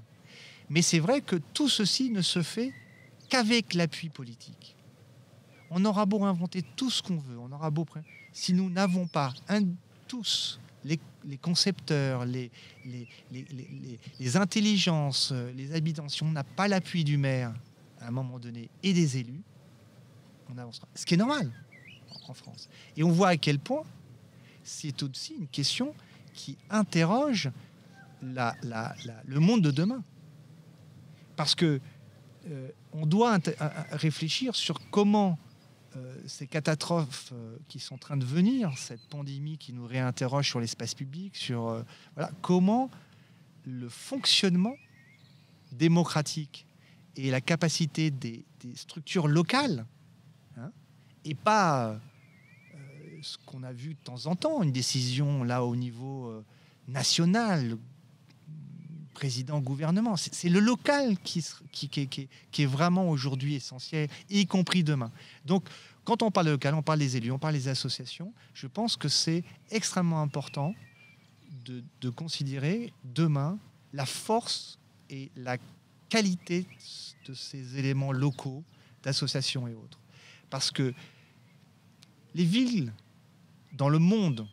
Mais c'est vrai que tout ceci ne se fait qu'avec l'appui politique. On aura beau inventer tout ce qu'on veut, on aura beau... Si nous n'avons pas tous... Les concepteurs, les intelligences, les habitants, si on n'a pas l'appui du maire à un moment donné et des élus, on avancera. Ce qui est normal en France. Et on voit à quel point c'est aussi une question qui interroge le monde de demain. Parce que on doit réfléchir sur comment ces catastrophes qui sont en train de venir, cette pandémie qui nous réinterroge sur l'espace public, sur voilà, comment le fonctionnement démocratique et la capacité des structures locales, hein, et pas ce qu'on a vu de temps en temps, une décision là au niveau national, président, gouvernement. C'est le local qui est vraiment aujourd'hui essentiel, y compris demain. Donc, quand on parle de local, on parle des élus, on parle des associations. Je pense que c'est extrêmement important de considérer demain la force et la qualité de ces éléments locaux, d'associations et autres. Parce que les villes dans le monde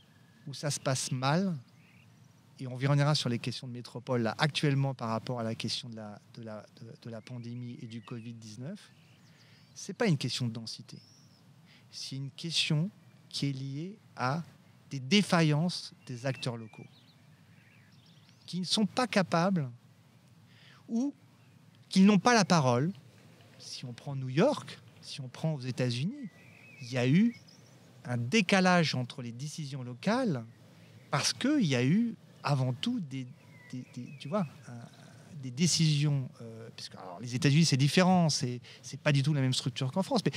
où ça se passe mal, et on reviendra sur les questions de métropole là, actuellement par rapport à la question de la pandémie et du Covid-19, ce n'est pas une question de densité. C'est une question qui est liée à des défaillances des acteurs locaux qui ne sont pas capables ou qui n'ont pas la parole. Si on prend New York, si on prend aux États-Unis, il y a eu un décalage entre les décisions locales parce qu'il y a eu avant tout des décisions, puisque alors, les États-Unis c'est différent, c'est pas du tout la même structure qu'en France, mais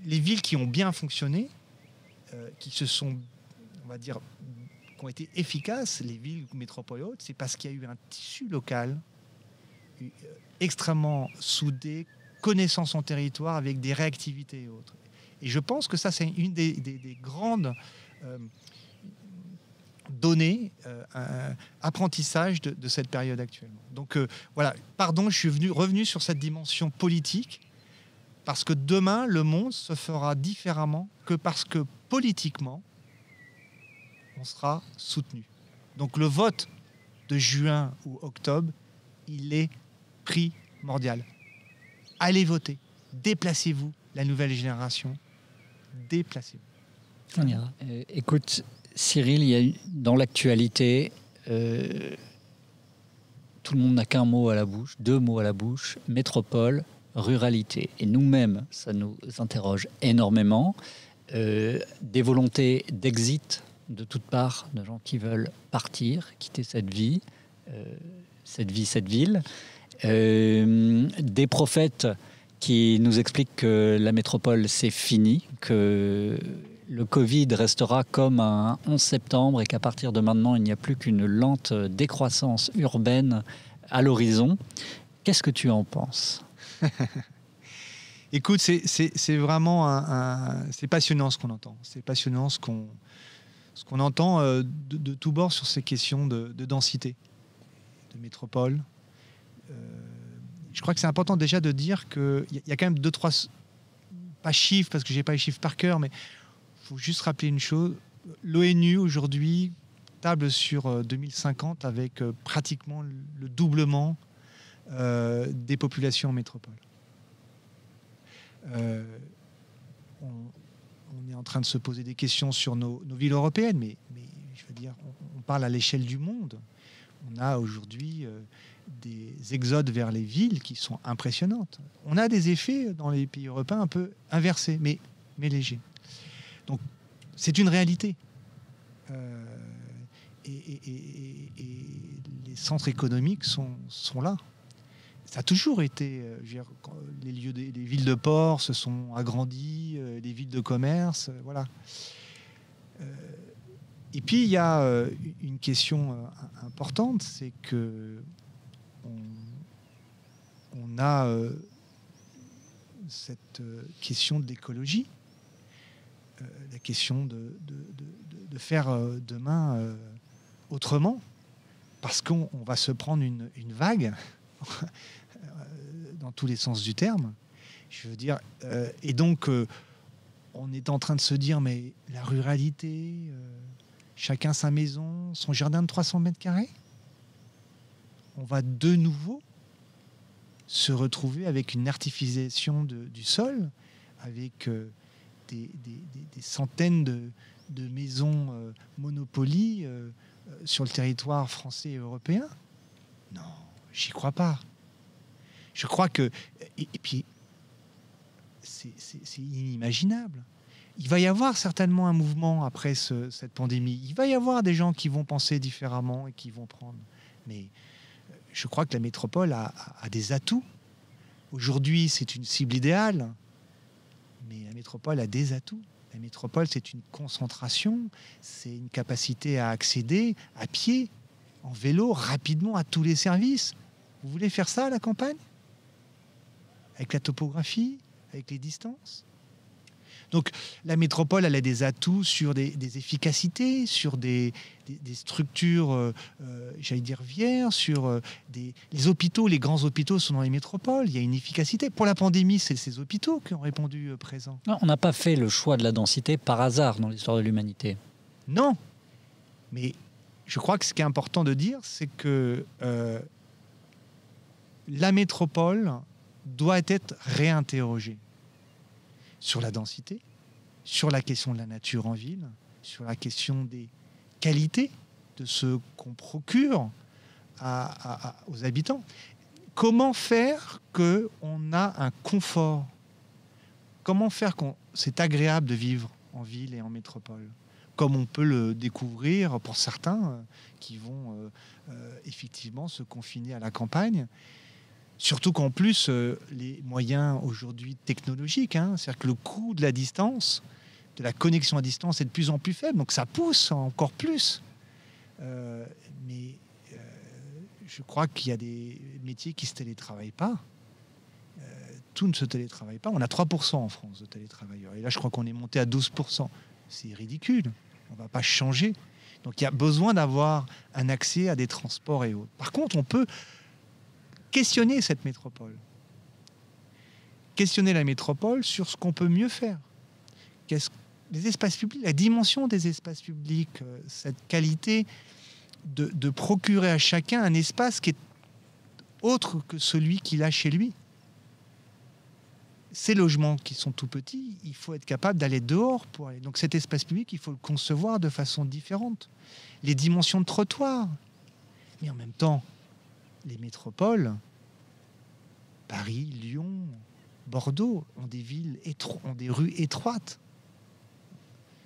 les villes qui ont bien fonctionné, qui se sont, on va dire, qui ont été efficaces, les villes métropoles hautes, c'est parce qu'il y a eu un tissu local extrêmement soudé, connaissant son territoire avec des réactivités et autres. Et je pense que ça c'est une des grandes données, apprentissage de cette période actuellement. Donc voilà, pardon, je suis revenu sur cette dimension politique, parce que demain, le monde se fera différemment que parce que politiquement, on sera soutenu. Donc le vote de juin ou octobre, il est primordial. Allez voter, déplacez-vous, la nouvelle génération, déplacez-vous. On ira. Écoute, Cyril, il y a dans l'actualité, tout le monde n'a qu'un mot à la bouche, 2 mots à la bouche, métropole, ruralité. Et nous-mêmes, ça nous interroge énormément. Des volontés d'exit de toutes parts, de gens qui veulent partir, quitter cette vie, cette ville. Des prophètes qui nous expliquent que la métropole, c'est fini, que le Covid restera comme un 11 septembre et qu'à partir de maintenant, il n'y a plus qu'une lente décroissance urbaine à l'horizon. Qu'est-ce que tu en penses ? Écoute, c'est vraiment c'est passionnant ce qu'on entend. C'est passionnant ce qu'on entend de tous bords sur ces questions de densité, de métropole. Je crois que c'est important déjà de dire qu'il y a quand même 2-3, pas chiffres, parce que je n'ai pas les chiffres par cœur, mais il faut juste rappeler une chose. L'ONU aujourd'hui table sur 2050 avec pratiquement le doublement des populations en métropole. On est en train de se poser des questions sur nos villes européennes, mais je veux dire, on parle à l'échelle du monde. On a aujourd'hui des exodes vers les villes qui sont impressionnantes. On a des effets dans les pays européens un peu inversés, mais légers. Donc, c'est une réalité. Et les centres économiques sont là. Ça a toujours été, je veux dire, les villes de port se sont agrandies, les villes de commerce, voilà. Et puis il y a une question importante, c'est que on a cette question de l'écologie, la question de faire demain autrement, parce qu'on va se prendre une vague. Dans tous les sens du terme, je veux dire, et donc on est en train de se dire, mais la ruralité, chacun sa maison, son jardin de 300 mètres carrés, on va de nouveau se retrouver avec une artificialisation du sol, avec des centaines de maisons Monopoly sur le territoire français et européen. Non, j'y crois pas. Je crois que... Et puis, c'est inimaginable. Il va y avoir certainement un mouvement après cette pandémie. Il va y avoir des gens qui vont penser différemment et qui vont prendre. Mais je crois que la métropole a des atouts. Aujourd'hui, c'est une cible idéale, mais la métropole a des atouts. La métropole, c'est une concentration, c'est une capacité à accéder à pied, en vélo, rapidement à tous les services. Vous voulez faire ça à la campagne ? Avec la topographie, avec les distances ? Donc la métropole, elle a des atouts sur des efficacités, sur des structures, j'allais dire vierges, sur les hôpitaux. Les grands hôpitaux sont dans les métropoles. Il y a une efficacité. Pour la pandémie, c'est ces hôpitaux qui ont répondu présent. Non, on n'a pas fait le choix de la densité par hasard dans l'histoire de l'humanité. Non, mais je crois que ce qui est important de dire, c'est que la métropole doit être réinterrogée sur la densité, sur la question de la nature en ville, sur la question des qualités de ce qu'on procure aux habitants. Comment faire qu'on a un confort ? Comment faire qu'on c'est agréable de vivre en ville et en métropole ? Comme on peut le découvrir pour certains qui vont effectivement se confiner à la campagne. Surtout qu'en plus, les moyens aujourd'hui technologiques, c'est-à-dire que le coût de la distance, de la connexion à distance est de plus en plus faible, donc ça pousse encore plus. Mais je crois qu'il y a des métiers qui ne se télétravaillent pas. Tout ne se télétravaille pas. On a 3% en France de télétravailleurs. Et là, je crois qu'on est monté à 12%. C'est ridicule. On ne va pas changer. Donc il y a besoin d'avoir un accès à des transports et autres. Par contre, on peut questionner cette métropole. Questionner la métropole sur ce qu'on peut mieux faire. Les espaces publics, la dimension des espaces publics, cette qualité de procurer à chacun un espace qui est autre que celui qu'il a chez lui. Ces logements qui sont tout petits, il faut être capable d'aller dehors pour aller. Donc cet espace public, il faut le concevoir de façon différente. Les dimensions de trottoir. Mais en même temps, les métropoles, Paris, Lyon, Bordeaux, ont des villes ont des rues étroites.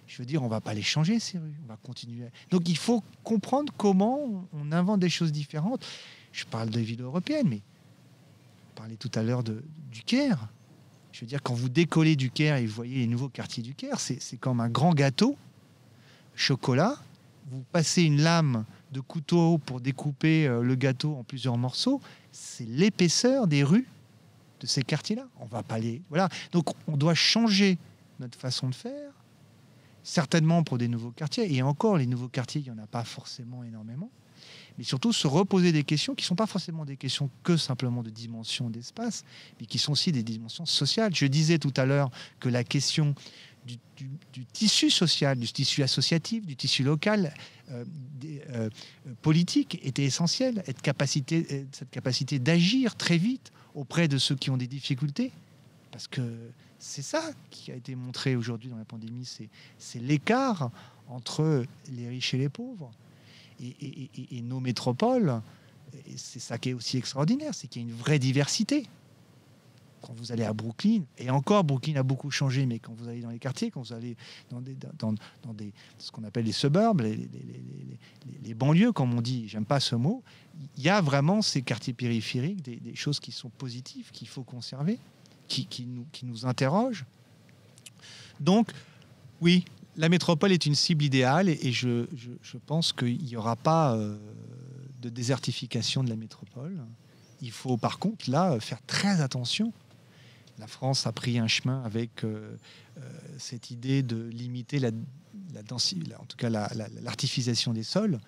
Je veux dire, on ne va pas les changer, ces rues. On va continuer. Donc il faut comprendre comment on invente des choses différentes. Je parle des villes européennes, mais on parlait tout à l'heure du Caire. Je veux dire, quand vous décollez du Caire et vous voyez les nouveaux quartiers du Caire, c'est comme un grand gâteau, chocolat. Vous passez une lame de couteau pour découper le gâteau en plusieurs morceaux. C'est l'épaisseur des rues de ces quartiers-là. On va pas les... Voilà. Donc, on doit changer notre façon de faire, certainement pour des nouveaux quartiers. Et encore, les nouveaux quartiers, il n'y en a pas forcément énormément. Mais surtout, se reposer des questions qui ne sont pas forcément des questions que simplement de dimension d'espace, mais qui sont aussi des dimensions sociales. Je disais tout à l'heure que la question du tissu social, du tissu associatif, du tissu local, politique était essentielle. Cette capacité d'agir très vite auprès de ceux qui ont des difficultés. Parce que c'est ça qui a été montré aujourd'hui dans la pandémie, c'est l'écart entre les riches et les pauvres. Et nos métropoles, et c'est ça qui est aussi extraordinaire, c'est qu'il y a une vraie diversité. Quand vous allez à Brooklyn, et encore Brooklyn a beaucoup changé, mais quand vous allez dans les quartiers, quand vous allez dans ce qu'on appelle les suburbs, les banlieues, comme on dit, j'aime pas ce mot, il y a vraiment ces quartiers périphériques, des choses qui sont positives, qu'il faut conserver, qui nous interrogent. Donc, oui, la métropole est une cible idéale et je pense qu'il n'y aura pas de désertification de la métropole. Il faut par contre, là, faire très attention. La France a pris un chemin avec cette idée de limiter la densité, en tout cas l'artificialisation des sols.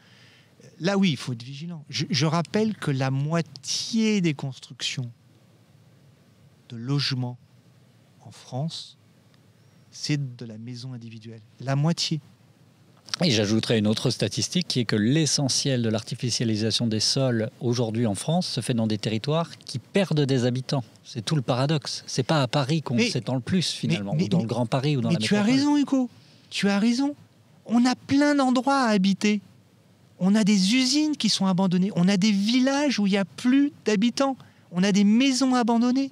Là, oui, il faut être vigilant. Je rappelle que la moitié des constructions de logements en France, c'est de la maison individuelle. La moitié. Et j'ajouterais une autre statistique qui est que l'essentiel de l'artificialisation des sols aujourd'hui en France se fait dans des territoires qui perdent des habitants. C'est tout le paradoxe. C'est pas à Paris qu'on s'étend le plus finalement, ou dans le Grand Paris ou dans la métropole. Mais tu as raison, Hugo. Tu as raison. On a plein d'endroits à habiter. On a des usines qui sont abandonnées. On a des villages où il n'y a plus d'habitants. On a des maisons abandonnées.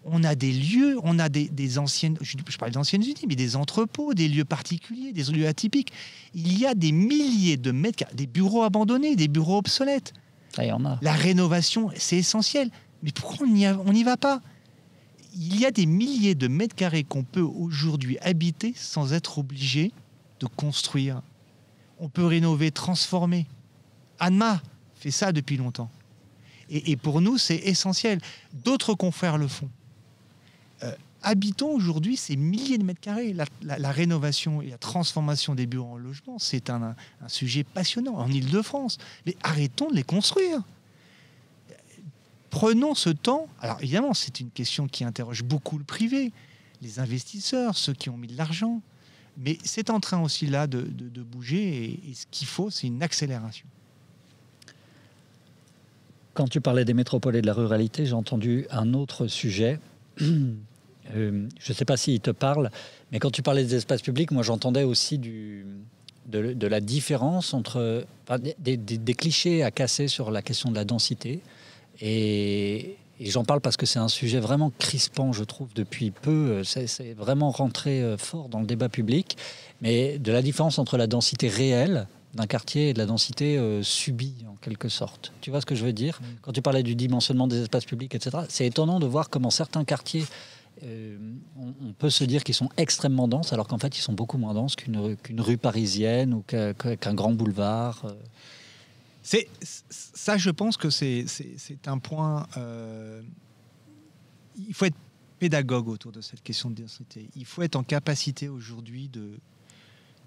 On a des lieux, on a des anciennes, je parle d'anciennes unités, mais des entrepôts, des lieux particuliers, des lieux atypiques. Il y a des milliers de mètres carrés, des bureaux abandonnés, des bureaux obsolètes. Ça y en a. La rénovation, c'est essentiel. Mais pourquoi on n'y va pas? Il y a des milliers de mètres carrés qu'on peut aujourd'hui habiter sans être obligé de construire. On peut rénover, transformer. Anma fait ça depuis longtemps. Et pour nous, c'est essentiel. D'autres confrères le font. Habitons aujourd'hui ces milliers de mètres carrés. La rénovation et la transformation des bureaux en logement, c'est un sujet passionnant en Île-de-France. Mais arrêtons de les construire. Prenons ce temps. Alors évidemment, c'est une question qui interroge beaucoup le privé, les investisseurs, ceux qui ont mis de l'argent. Mais c'est en train aussi là de bouger. Et ce qu'il faut, c'est une accélération. Quand tu parlais des métropoles et de la ruralité, j'ai entendu un autre sujet. Je ne sais pas s'il te parle, mais quand tu parlais des espaces publics, moi j'entendais aussi de la différence entre des clichés à casser sur la question de la densité. Et j'en parle parce que c'est un sujet vraiment crispant, je trouve, depuis peu. C'est vraiment rentré fort dans le débat public. Mais de la différence entre la densité réelle d'un quartier et de la densité subie, en quelque sorte. Tu vois ce que je veux dire? Quand tu parlais du dimensionnement des espaces publics, etc., c'est étonnant de voir comment certains quartiers, on peut se dire qu'ils sont extrêmement denses, alors qu'en fait, ils sont beaucoup moins denses qu'une rue parisienne ou qu'un grand boulevard. Ça, je pense que c'est un point... il faut être pédagogue autour de cette question de densité. Il faut être en capacité aujourd'hui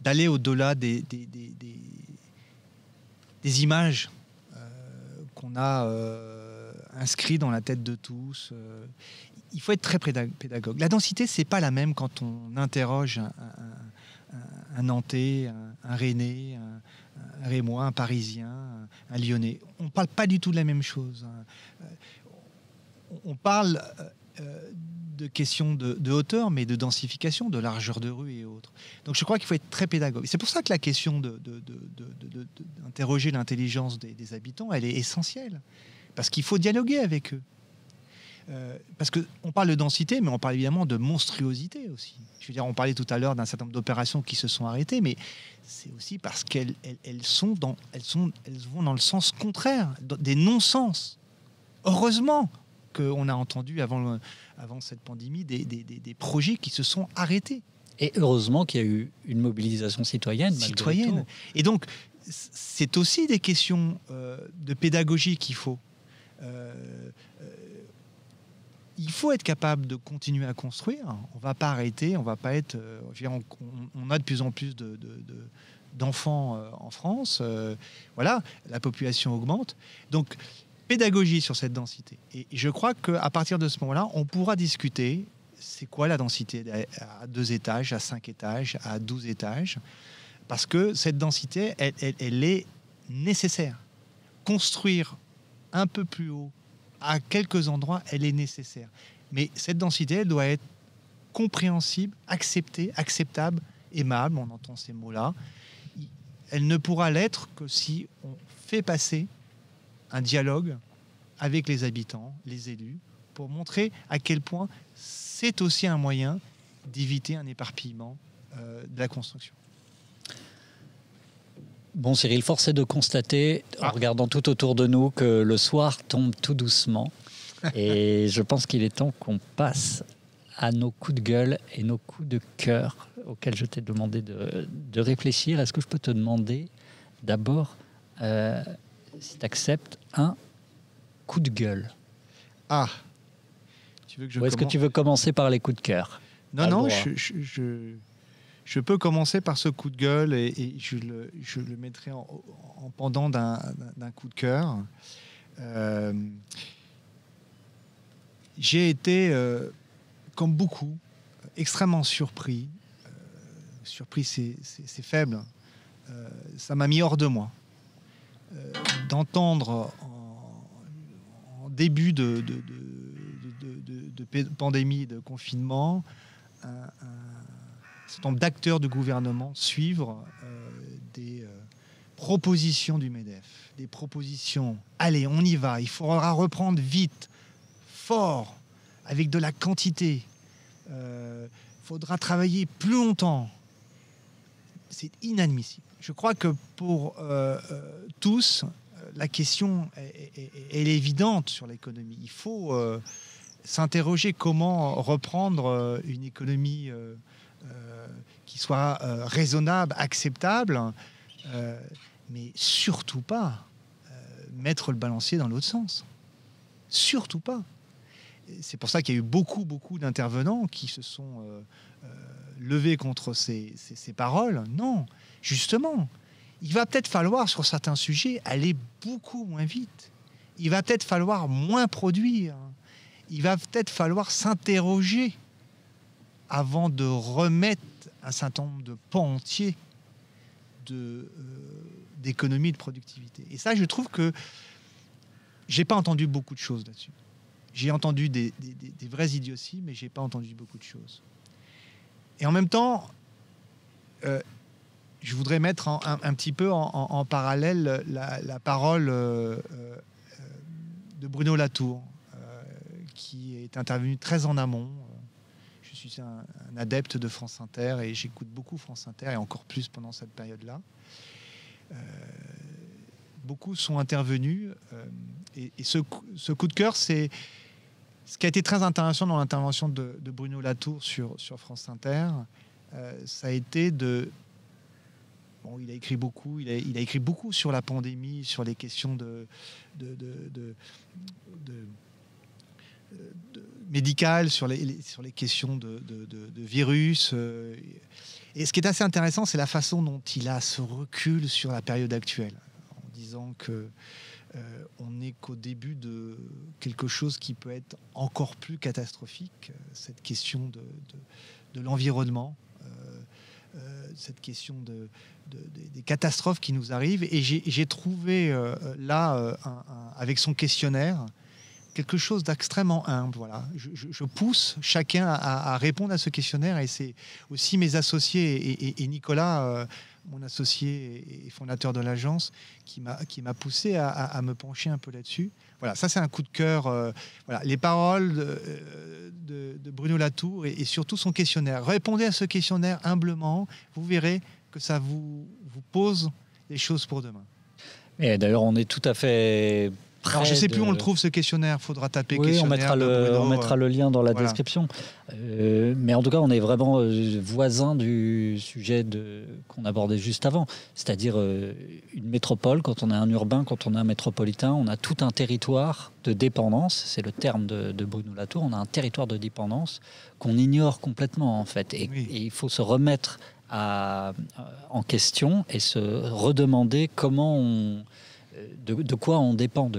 d'aller au-delà des images qu'on a inscrites dans la tête de tous. Il faut être très pédagogue. La densité, c'est pas la même quand on interroge un Nantais, un Rennais, un Rémois, un Parisien, un Lyonnais. On parle pas du tout de la même chose. On parle de questions de hauteur, mais de densification, de largeur de rue et autres. Donc je crois qu'il faut être très pédagogue. C'est pour ça que la question d'interroger l'intelligence des habitants, elle est essentielle. Parce qu'il faut dialoguer avec eux. Parce qu'on parle de densité, mais on parle évidemment de monstruosité aussi. Je veux dire, on parlait tout à l'heure d'un certain nombre d'opérations qui se sont arrêtées, mais c'est aussi parce qu'elles vont dans le sens contraire, des non-sens. Heureusement qu'on a entendu avant cette pandémie des projets qui se sont arrêtés. Et heureusement qu'il y a eu une mobilisation citoyenne. Et donc, c'est aussi des questions de pédagogie qu'il faut. Il faut être capable de continuer à construire. On ne va pas arrêter, on va pas être... on a de plus en plus d'enfants en France. Voilà, la population augmente. Donc, pédagogie sur cette densité. Et je crois qu'à partir de ce moment-là, on pourra discuter c'est quoi la densité à 2 étages, à 5 étages, à 12 étages. Parce que cette densité, elle est nécessaire. Construire un peu plus haut, à quelques endroits, elle est nécessaire. Mais cette densité, elle doit être compréhensible, acceptée, acceptable, aimable, on entend ces mots-là. Elle ne pourra l'être que si on fait passer un dialogue avec les habitants, les élus, pour montrer à quel point c'est aussi un moyen d'éviter un éparpillement de la construction. Bon, Cyril, force est de constater, en regardant tout autour de nous, que le soir tombe tout doucement. Et je pense qu'il est temps qu'on passe à nos coups de gueule et nos coups de cœur auxquels je t'ai demandé de réfléchir. Est-ce que je peux te demander d'abord, si tu acceptes, un coup de gueule? Ah, tu veux que ou est-ce que tu veux commencer par les coups de cœur? Non, je peux commencer par ce coup de gueule et je le mettrai en pendant d'un coup de cœur. J'ai été, comme beaucoup, extrêmement surpris. Surpris, c'est faible. Ça m'a mis hors de moi. D'entendre en début de pandémie, de confinement, un certain nombre d'acteurs du gouvernement suivre des propositions du MEDEF, des propositions, allez, on y va, il faudra reprendre vite, fort, avec de la quantité. Faudra travailler plus longtemps. C'est inadmissible. Je crois que pour tous, la question elle est évidente sur l'économie. Il faut s'interroger comment reprendre une économie qui soit raisonnable, acceptable, mais surtout pas mettre le balancier dans l'autre sens. Surtout pas. C'est pour ça qu'il y a eu beaucoup d'intervenants qui se sont levés contre ces paroles. Non, justement, il va peut-être falloir, sur certains sujets, aller beaucoup moins vite. Il va peut-être falloir moins produire. Il va peut-être falloir s'interroger avant de remettre un certain nombre de pans entiers d'économie et de productivité. Et ça, je trouve que j'ai pas entendu beaucoup de choses là-dessus. J'ai entendu des vraies idioties, mais j'ai pas entendu beaucoup de choses. Et en même temps, je voudrais mettre un petit peu en parallèle la parole de Bruno Latour, qui est intervenu très en amont. Je suis un adepte de France Inter et j'écoute beaucoup France Inter, et encore plus pendant cette période-là. Beaucoup sont intervenus, et ce coup de cœur, c'est ce qui a été très intéressant dans l'intervention de Bruno Latour sur France Inter. Ça a été de... Bon, il a écrit beaucoup. Il a écrit beaucoup sur la pandémie, sur les questions médicales, sur les questions de virus. Et ce qui est assez intéressant, c'est la façon dont il a ce recul sur la période actuelle, en disant que on n'est qu'au début de quelque chose qui peut être encore plus catastrophique, cette question de l'environnement, cette question des catastrophes qui nous arrivent. Et j'ai trouvé là, avec son questionnaire, quelque chose d'extrêmement humble. Voilà. Je pousse chacun à répondre à ce questionnaire, et c'est aussi mes associés et Nicolas, mon associé et fondateur de l'agence, qui m'a poussé à me pencher un peu là-dessus. Voilà, ça c'est un coup de cœur. Voilà, les paroles de Bruno Latour et surtout son questionnaire. Répondez à ce questionnaire humblement, vous verrez que ça vous pose des choses pour demain. Et d'ailleurs, on est tout à fait... Alors, je ne sais plus où on le trouve, ce questionnaire. Il faudra taper questionnaire. On mettra le lien dans la description. Mais en tout cas, on est vraiment voisins du sujet qu'on abordait juste avant. C'est-à-dire une métropole, quand on est un urbain, quand on est un métropolitain, on a tout un territoire de dépendance. C'est le terme de Bruno Latour. On a un territoire de dépendance qu'on ignore complètement, en fait. Et il faut se remettre en question et se redemander comment de quoi on dépend,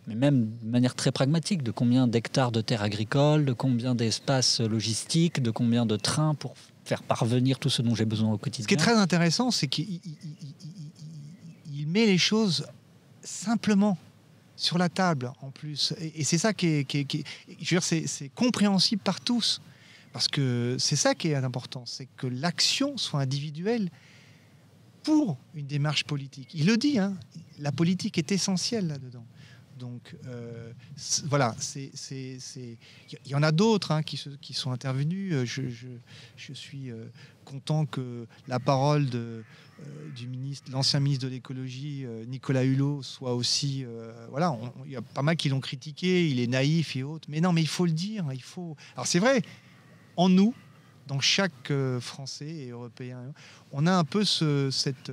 mais même de manière très pragmatique, de combien d'hectares de terres agricoles, de combien d'espaces logistiques, de combien de trains pour faire parvenir tout ce dont j'ai besoin au quotidien. Ce qui est très intéressant, c'est qu'il met les choses simplement sur la table, en plus. Et c'est ça je veux dire, c'est compréhensible par tous. Parce que c'est ça qui est important, c'est que l'action soit individuelle pour une démarche politique. Il le dit, hein, la politique est essentielle là-dedans. Donc voilà, il y en a d'autres hein, qui sont intervenus. Je suis content que la parole l'ancien ministre de l'écologie, Nicolas Hulot, soit aussi... voilà, il y a pas mal qui l'ont critiqué, il est naïf et autres. Mais non, mais il faut le dire. Alors c'est vrai, en nous, dans chaque Français et Européen, on a un peu cette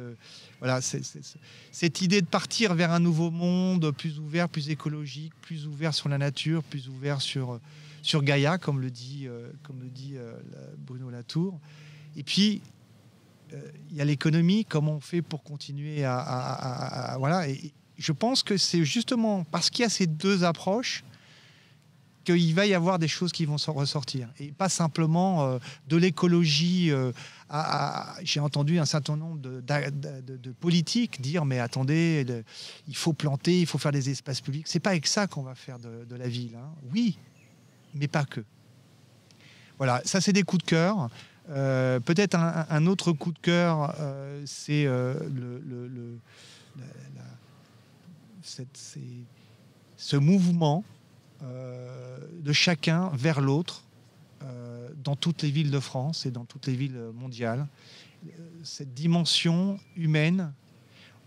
idée de partir vers un nouveau monde plus ouvert, plus écologique, plus ouvert sur la nature, plus ouvert sur Gaïa, comme le dit Bruno Latour. Et puis, il y a l'économie, comment on fait pour continuer voilà. Et je pense que c'est justement parce qu'il y a ces deux approches qu'il va y avoir des choses qui vont s'en ressortir. Et pas simplement de l'écologie. J'ai entendu un certain nombre de politiques dire « mais attendez, il faut planter, il faut faire des espaces publics ». C'est pas avec ça qu'on va faire de la ville. Hein. Oui, mais pas que. Voilà, ça c'est des coups de cœur. Peut-être un autre coup de cœur, c'est ce mouvement de chacun vers l'autre dans toutes les villes de France et dans toutes les villes mondiales. Cette dimension humaine,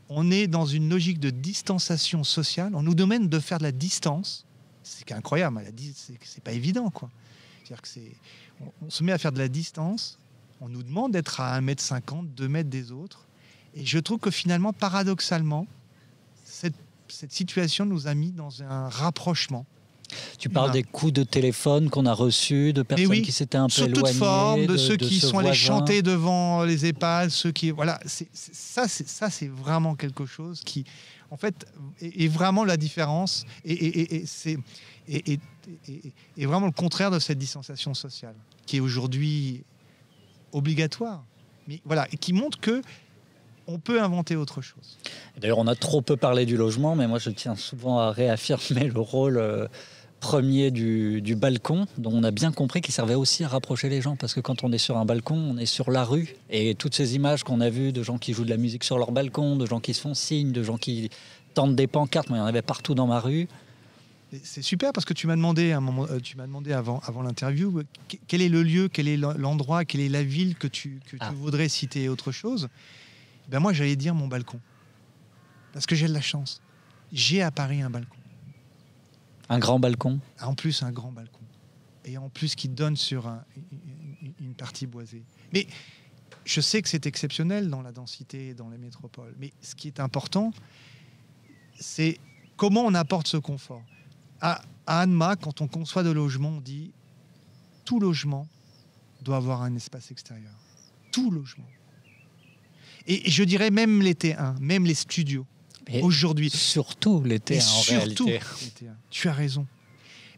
on est dans une logique de distanciation sociale. On nous demande de faire de la distance. C'est incroyable, c'est pas évident, quoi. C'est-à-dire que on se met à faire de la distance, on nous demande d'être à 1,50 m, 2 mètres des autres. Et je trouve que finalement, paradoxalement, cette situation nous a mis dans un rapprochement. Tu parles des coups de téléphone qu'on a reçus, de personnes qui s'étaient un peu éloignées. Sous toute forme, de ceux qui sont allés voisin. chanter devant les EHPAD, ceux qui... Voilà, ça, c'est vraiment quelque chose qui, en fait, est vraiment la différence et vraiment le contraire de cette distanciation sociale, qui est aujourd'hui obligatoire, mais voilà, et qui montre que on peut inventer autre chose. D'ailleurs, on a trop peu parlé du logement, mais moi, je tiens souvent à réaffirmer le rôle premier du balcon, dont on a bien compris qu'il servait aussi à rapprocher les gens, parce que quand on est sur un balcon, on est sur la rue, et toutes ces images qu'on a vues de gens qui jouent de la musique sur leur balcon, de gens qui se font signe, de gens qui tendent des pancartes, moi, il y en avait partout dans ma rue. C'est super parce que tu m'as demandé avant l'interview quel est le lieu, quel est l'endroit, quelle est la ville que tu voudrais citer autre chose. Ben moi, j'allais dire mon balcon. Parce que j'ai de la chance. J'ai à Paris un balcon. Un grand balcon. En plus, un grand balcon. Et en plus, qui donne sur une partie boisée. Mais je sais que c'est exceptionnel dans la densité, dans les métropoles. Mais ce qui est important, c'est comment on apporte ce confort. À Annemasse, quand on conçoit de logement, on dit tout logement doit avoir un espace extérieur. Tout logement. Et je dirais même les T1, même les studios, aujourd'hui. Surtout les T1 en réalité. Tu as raison.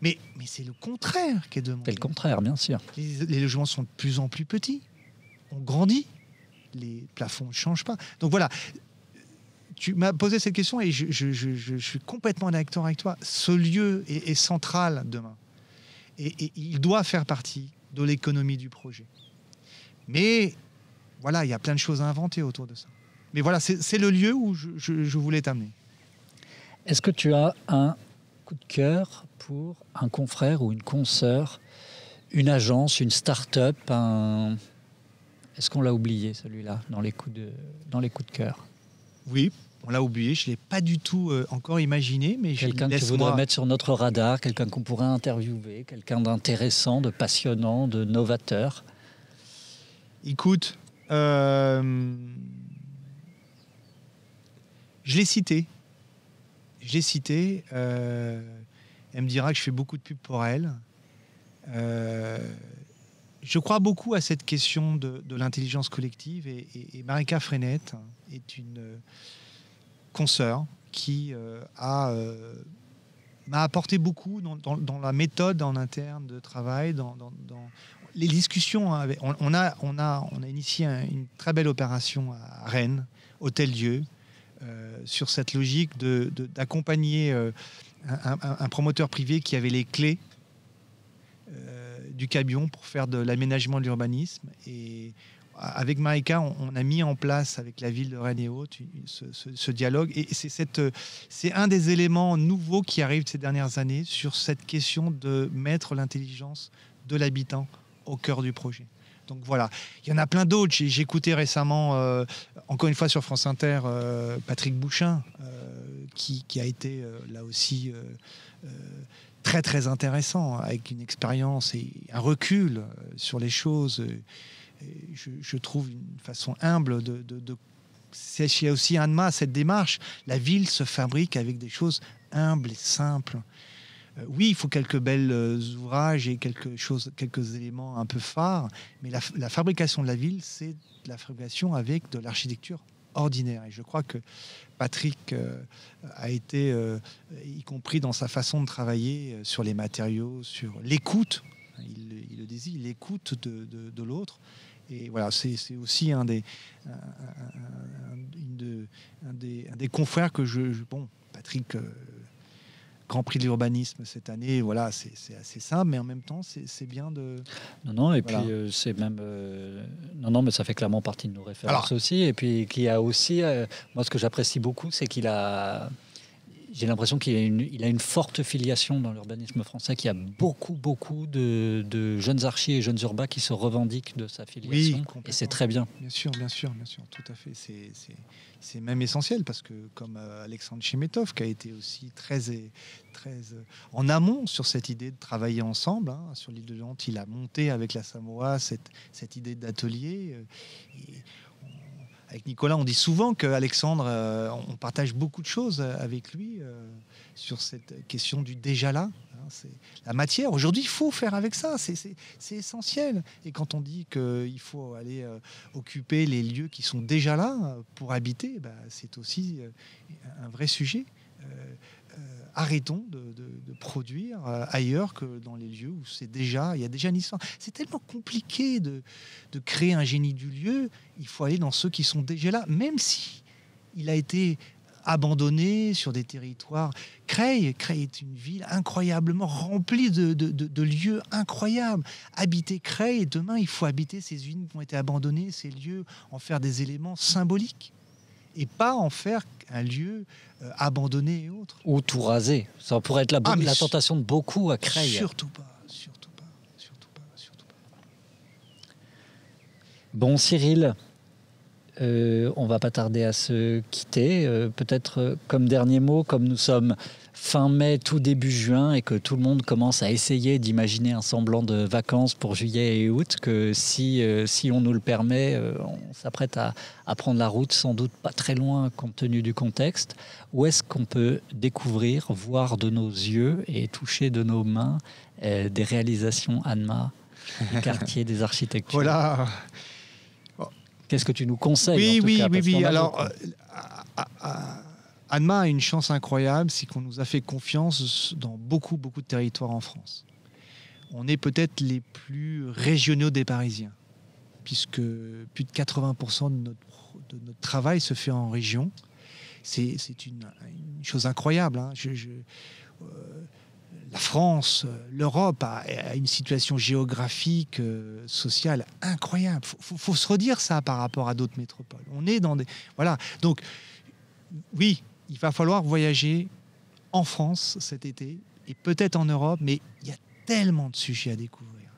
Mais c'est le contraire qui est demandé. C'est le contraire, bien sûr. Les logements sont de plus en plus petits. On grandit. Les plafonds ne changent pas. Donc voilà, tu m'as posé cette question et je suis complètement d'accord avec toi. Ce lieu est central demain. Et il doit faire partie de l'économie du projet. Mais... voilà, il y a plein de choses à inventer autour de ça. Mais voilà, c'est le lieu où je voulais t'amener. Est-ce que tu as un coup de cœur pour un confrère ou une consoeur, une agence, une start-up Est-ce qu'on l'a oublié, celui-là, dans les coups de cœur? Oui, on l'a oublié. Je ne l'ai pas du tout encore imaginé. Mais quelqu'un que tu voudrais mettre sur notre radar, quelqu'un qu'on pourrait interviewer, quelqu'un d'intéressant, de passionnant, de novateur. Écoute... je l'ai cité. Elle me dira que je fais beaucoup de pub pour elle. Je crois beaucoup à cette question de l'intelligence collective et Marika Frenette est une consoeur qui m'a apporté beaucoup dans la méthode en interne de travail, dans les discussions. On a initié une très belle opération à Rennes, Hôtel-Dieu, sur cette logique d'accompagner un promoteur privé qui avait les clés du camion pour faire de l'aménagement de l'urbanisme. Et avec Marika, on a mis en place avec la ville de Rennes et Haute ce dialogue. Et c'est un des éléments nouveaux qui arrivent ces dernières années sur cette question de mettre l'intelligence de l'habitant au cœur du projet. Donc voilà, il y en a plein d'autres. J'ai écouté récemment, encore une fois sur France Inter, Patrick Bouchain, qui a été là aussi très très intéressant, avec une expérience et un recul sur les choses. Je trouve une façon humble il y a aussi Annemasse, cette démarche. La ville se fabrique avec des choses humbles et simples. Oui, il faut quelques belles ouvrages et quelques éléments un peu phares, mais la fabrication de la ville, c'est la fabrication avec de l'architecture ordinaire. Et je crois que Patrick a été, y compris dans sa façon de travailler, sur les matériaux, sur l'écoute, il le disait, l'écoute de l'autre. Et voilà, c'est aussi un des confrères que bon, Patrick... Grand Prix de l'urbanisme cette année, voilà, c'est assez simple, mais en même temps, c'est bien de... Non, et voilà. puis c'est même... Non, mais ça fait clairement partie de nos références aussi. Et puis qu'il y a aussi... moi, ce que j'apprécie beaucoup, c'est qu'il a... J'ai l'impression qu'il a une forte filiation dans l'urbanisme français, qu'il y a beaucoup de jeunes archis et jeunes urbains qui se revendiquent de sa filiation. Oui, et c'est très bien. Bien sûr, tout à fait. C'est même essentiel parce que, comme Alexandre Chemetov, qui a été aussi très en amont sur cette idée de travailler ensemble, hein, sur l'île de Nantes, il a monté avec la Samoa cette idée d'atelier. Avec Nicolas, on dit souvent qu'Alexandre, on partage beaucoup de choses avec lui sur cette question du déjà là. Hein, c'est la matière. Aujourd'hui, il faut faire avec ça. C'est essentiel. Et quand on dit qu'il faut aller occuper les lieux qui sont déjà là pour habiter, c'est aussi un vrai sujet. Arrêtons de produire ailleurs que dans les lieux où il y a déjà une histoire. C'est tellement compliqué de créer un génie du lieu. Il faut aller dans ceux qui sont déjà là, même si il a été abandonné sur des territoires. Creil est une ville incroyablement remplie de lieux incroyables. Habiter Creil, demain, il faut habiter ces usines qui ont été abandonnées, ces lieux, en faire des éléments symboliques. Et pas en faire un lieu abandonné et autres. Ou tout raser. Ça pourrait être la tentation de beaucoup à Creil. Surtout pas. Bon, Cyril, on va pas tarder à se quitter. Peut-être comme dernier mot, comme nous sommes fin mai, tout début juin, et que tout le monde commence à essayer d'imaginer un semblant de vacances pour juillet et août, que si on nous le permet, on s'apprête à prendre la route, sans doute pas très loin compte tenu du contexte. Où est-ce qu'on peut découvrir, voir de nos yeux et toucher de nos mains des réalisations ANMA, des quartiers, des architectures? Voilà. Qu'est-ce que tu nous conseilles? Oui. Alors, ANMA a une chance incroyable, c'est qu'on nous a fait confiance dans beaucoup de territoires en France. On est peut-être les plus régionaux des Parisiens, puisque plus de 80% de notre travail se fait en région. C'est une chose incroyable. Hein. La France, l'Europe a une situation géographique, sociale incroyable. Faut se redire ça par rapport à d'autres métropoles. On est dans des... Voilà. Donc, oui, il va falloir voyager en France cet été et peut-être en Europe, mais il y a tellement de sujets à découvrir.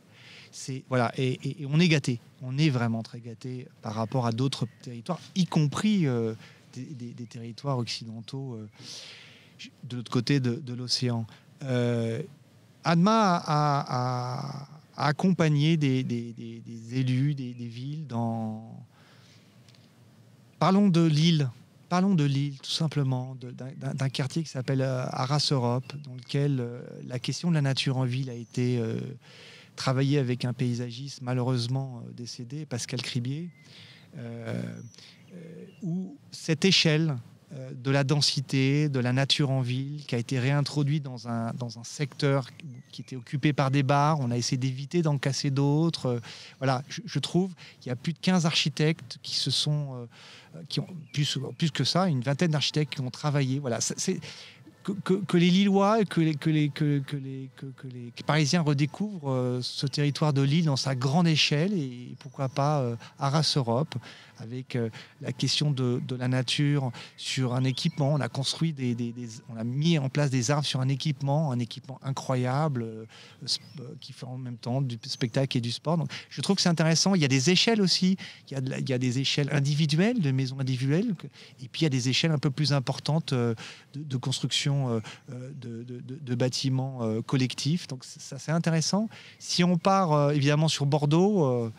Voilà, et on est gâtés. On est vraiment très gâtés par rapport à d'autres territoires, y compris des territoires occidentaux de l'autre côté de l'océan. ANMA a accompagné des élus, des villes dans... Parlons de Lille, tout simplement, d'un quartier qui s'appelle Arras-Europe, dans lequel la question de la nature en ville a été travaillée avec un paysagiste malheureusement décédé, Pascal Cribier, où cette échelle de la densité, de la nature en ville, qui a été réintroduite dans un secteur qui était occupé par des bars. On a essayé d'éviter d'en casser d'autres. Voilà, je trouve qu'il y a plus de 15 architectes qui ont plus que ça, une vingtaine d'architectes qui ont travaillé. Voilà, que les Lillois et que les Parisiens redécouvrent ce territoire de Lille dans sa grande échelle, et pourquoi pas Arras-Europe, avec la question de la nature sur un équipement. On a construit on a mis en place des arbres sur un équipement incroyable qui fait en même temps du spectacle et du sport. Donc, je trouve que c'est intéressant. Il y a des échelles aussi. Il y a des échelles individuelles, de maisons individuelles, et puis il y a des échelles un peu plus importantes de construction de bâtiments collectifs. Donc ça, c'est intéressant. Si on part évidemment sur Bordeaux,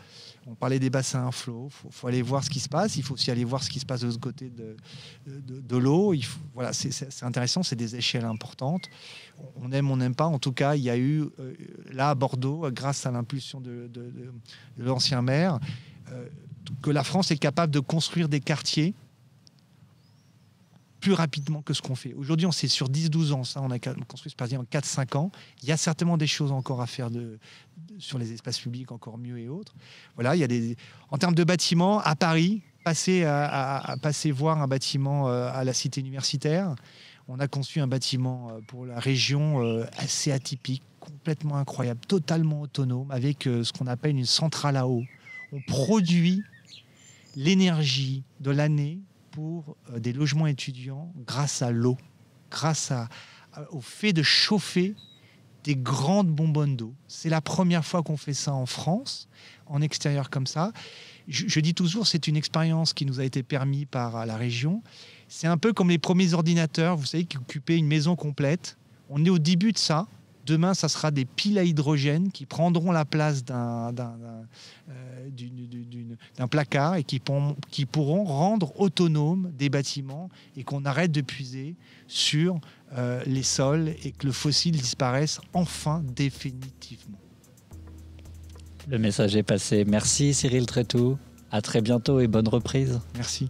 on parlait des bassins à flot, il faut aller voir ce qui se passe. Il faut aussi aller voir ce qui se passe de l'autre côté de l'eau. Voilà, c'est intéressant, c'est des échelles importantes. On aime, on n'aime pas. En tout cas, il y a eu là à Bordeaux, grâce à l'impulsion de l'ancien maire, que la France est capable de construire des quartiers plus rapidement que ce qu'on fait. Aujourd'hui, on sait sur 10-12 ans, ça, on a construit ce Parisien en 4-5 ans. Il y a certainement des choses encore à faire sur les espaces publics, encore mieux et autres. Voilà, il y a en termes de bâtiments, à Paris, passer voir un bâtiment à la cité universitaire. On a conçu un bâtiment pour la région assez atypique, complètement incroyable, totalement autonome, avec ce qu'on appelle une centrale à eau. On produit l'énergie de l'année pour des logements étudiants grâce à l'eau. grâce au fait de chauffer des grandes bonbonnes d'eau. C'est la première fois qu'on fait ça en France, en extérieur comme ça. Je dis toujours, c'est une expérience qui nous a été permise par la région. C'est un peu comme les premiers ordinateurs, vous savez, qui occupaient une maison complète. On est au début de ça. Demain, ça sera des piles à hydrogène qui prendront la place d'un placard et qui pourront rendre autonomes des bâtiments et qu'on arrête de puiser sur les sols et que le fossile disparaisse enfin définitivement. Le message est passé. Merci Cyril Trétou. À très bientôt et bonne reprise. Merci.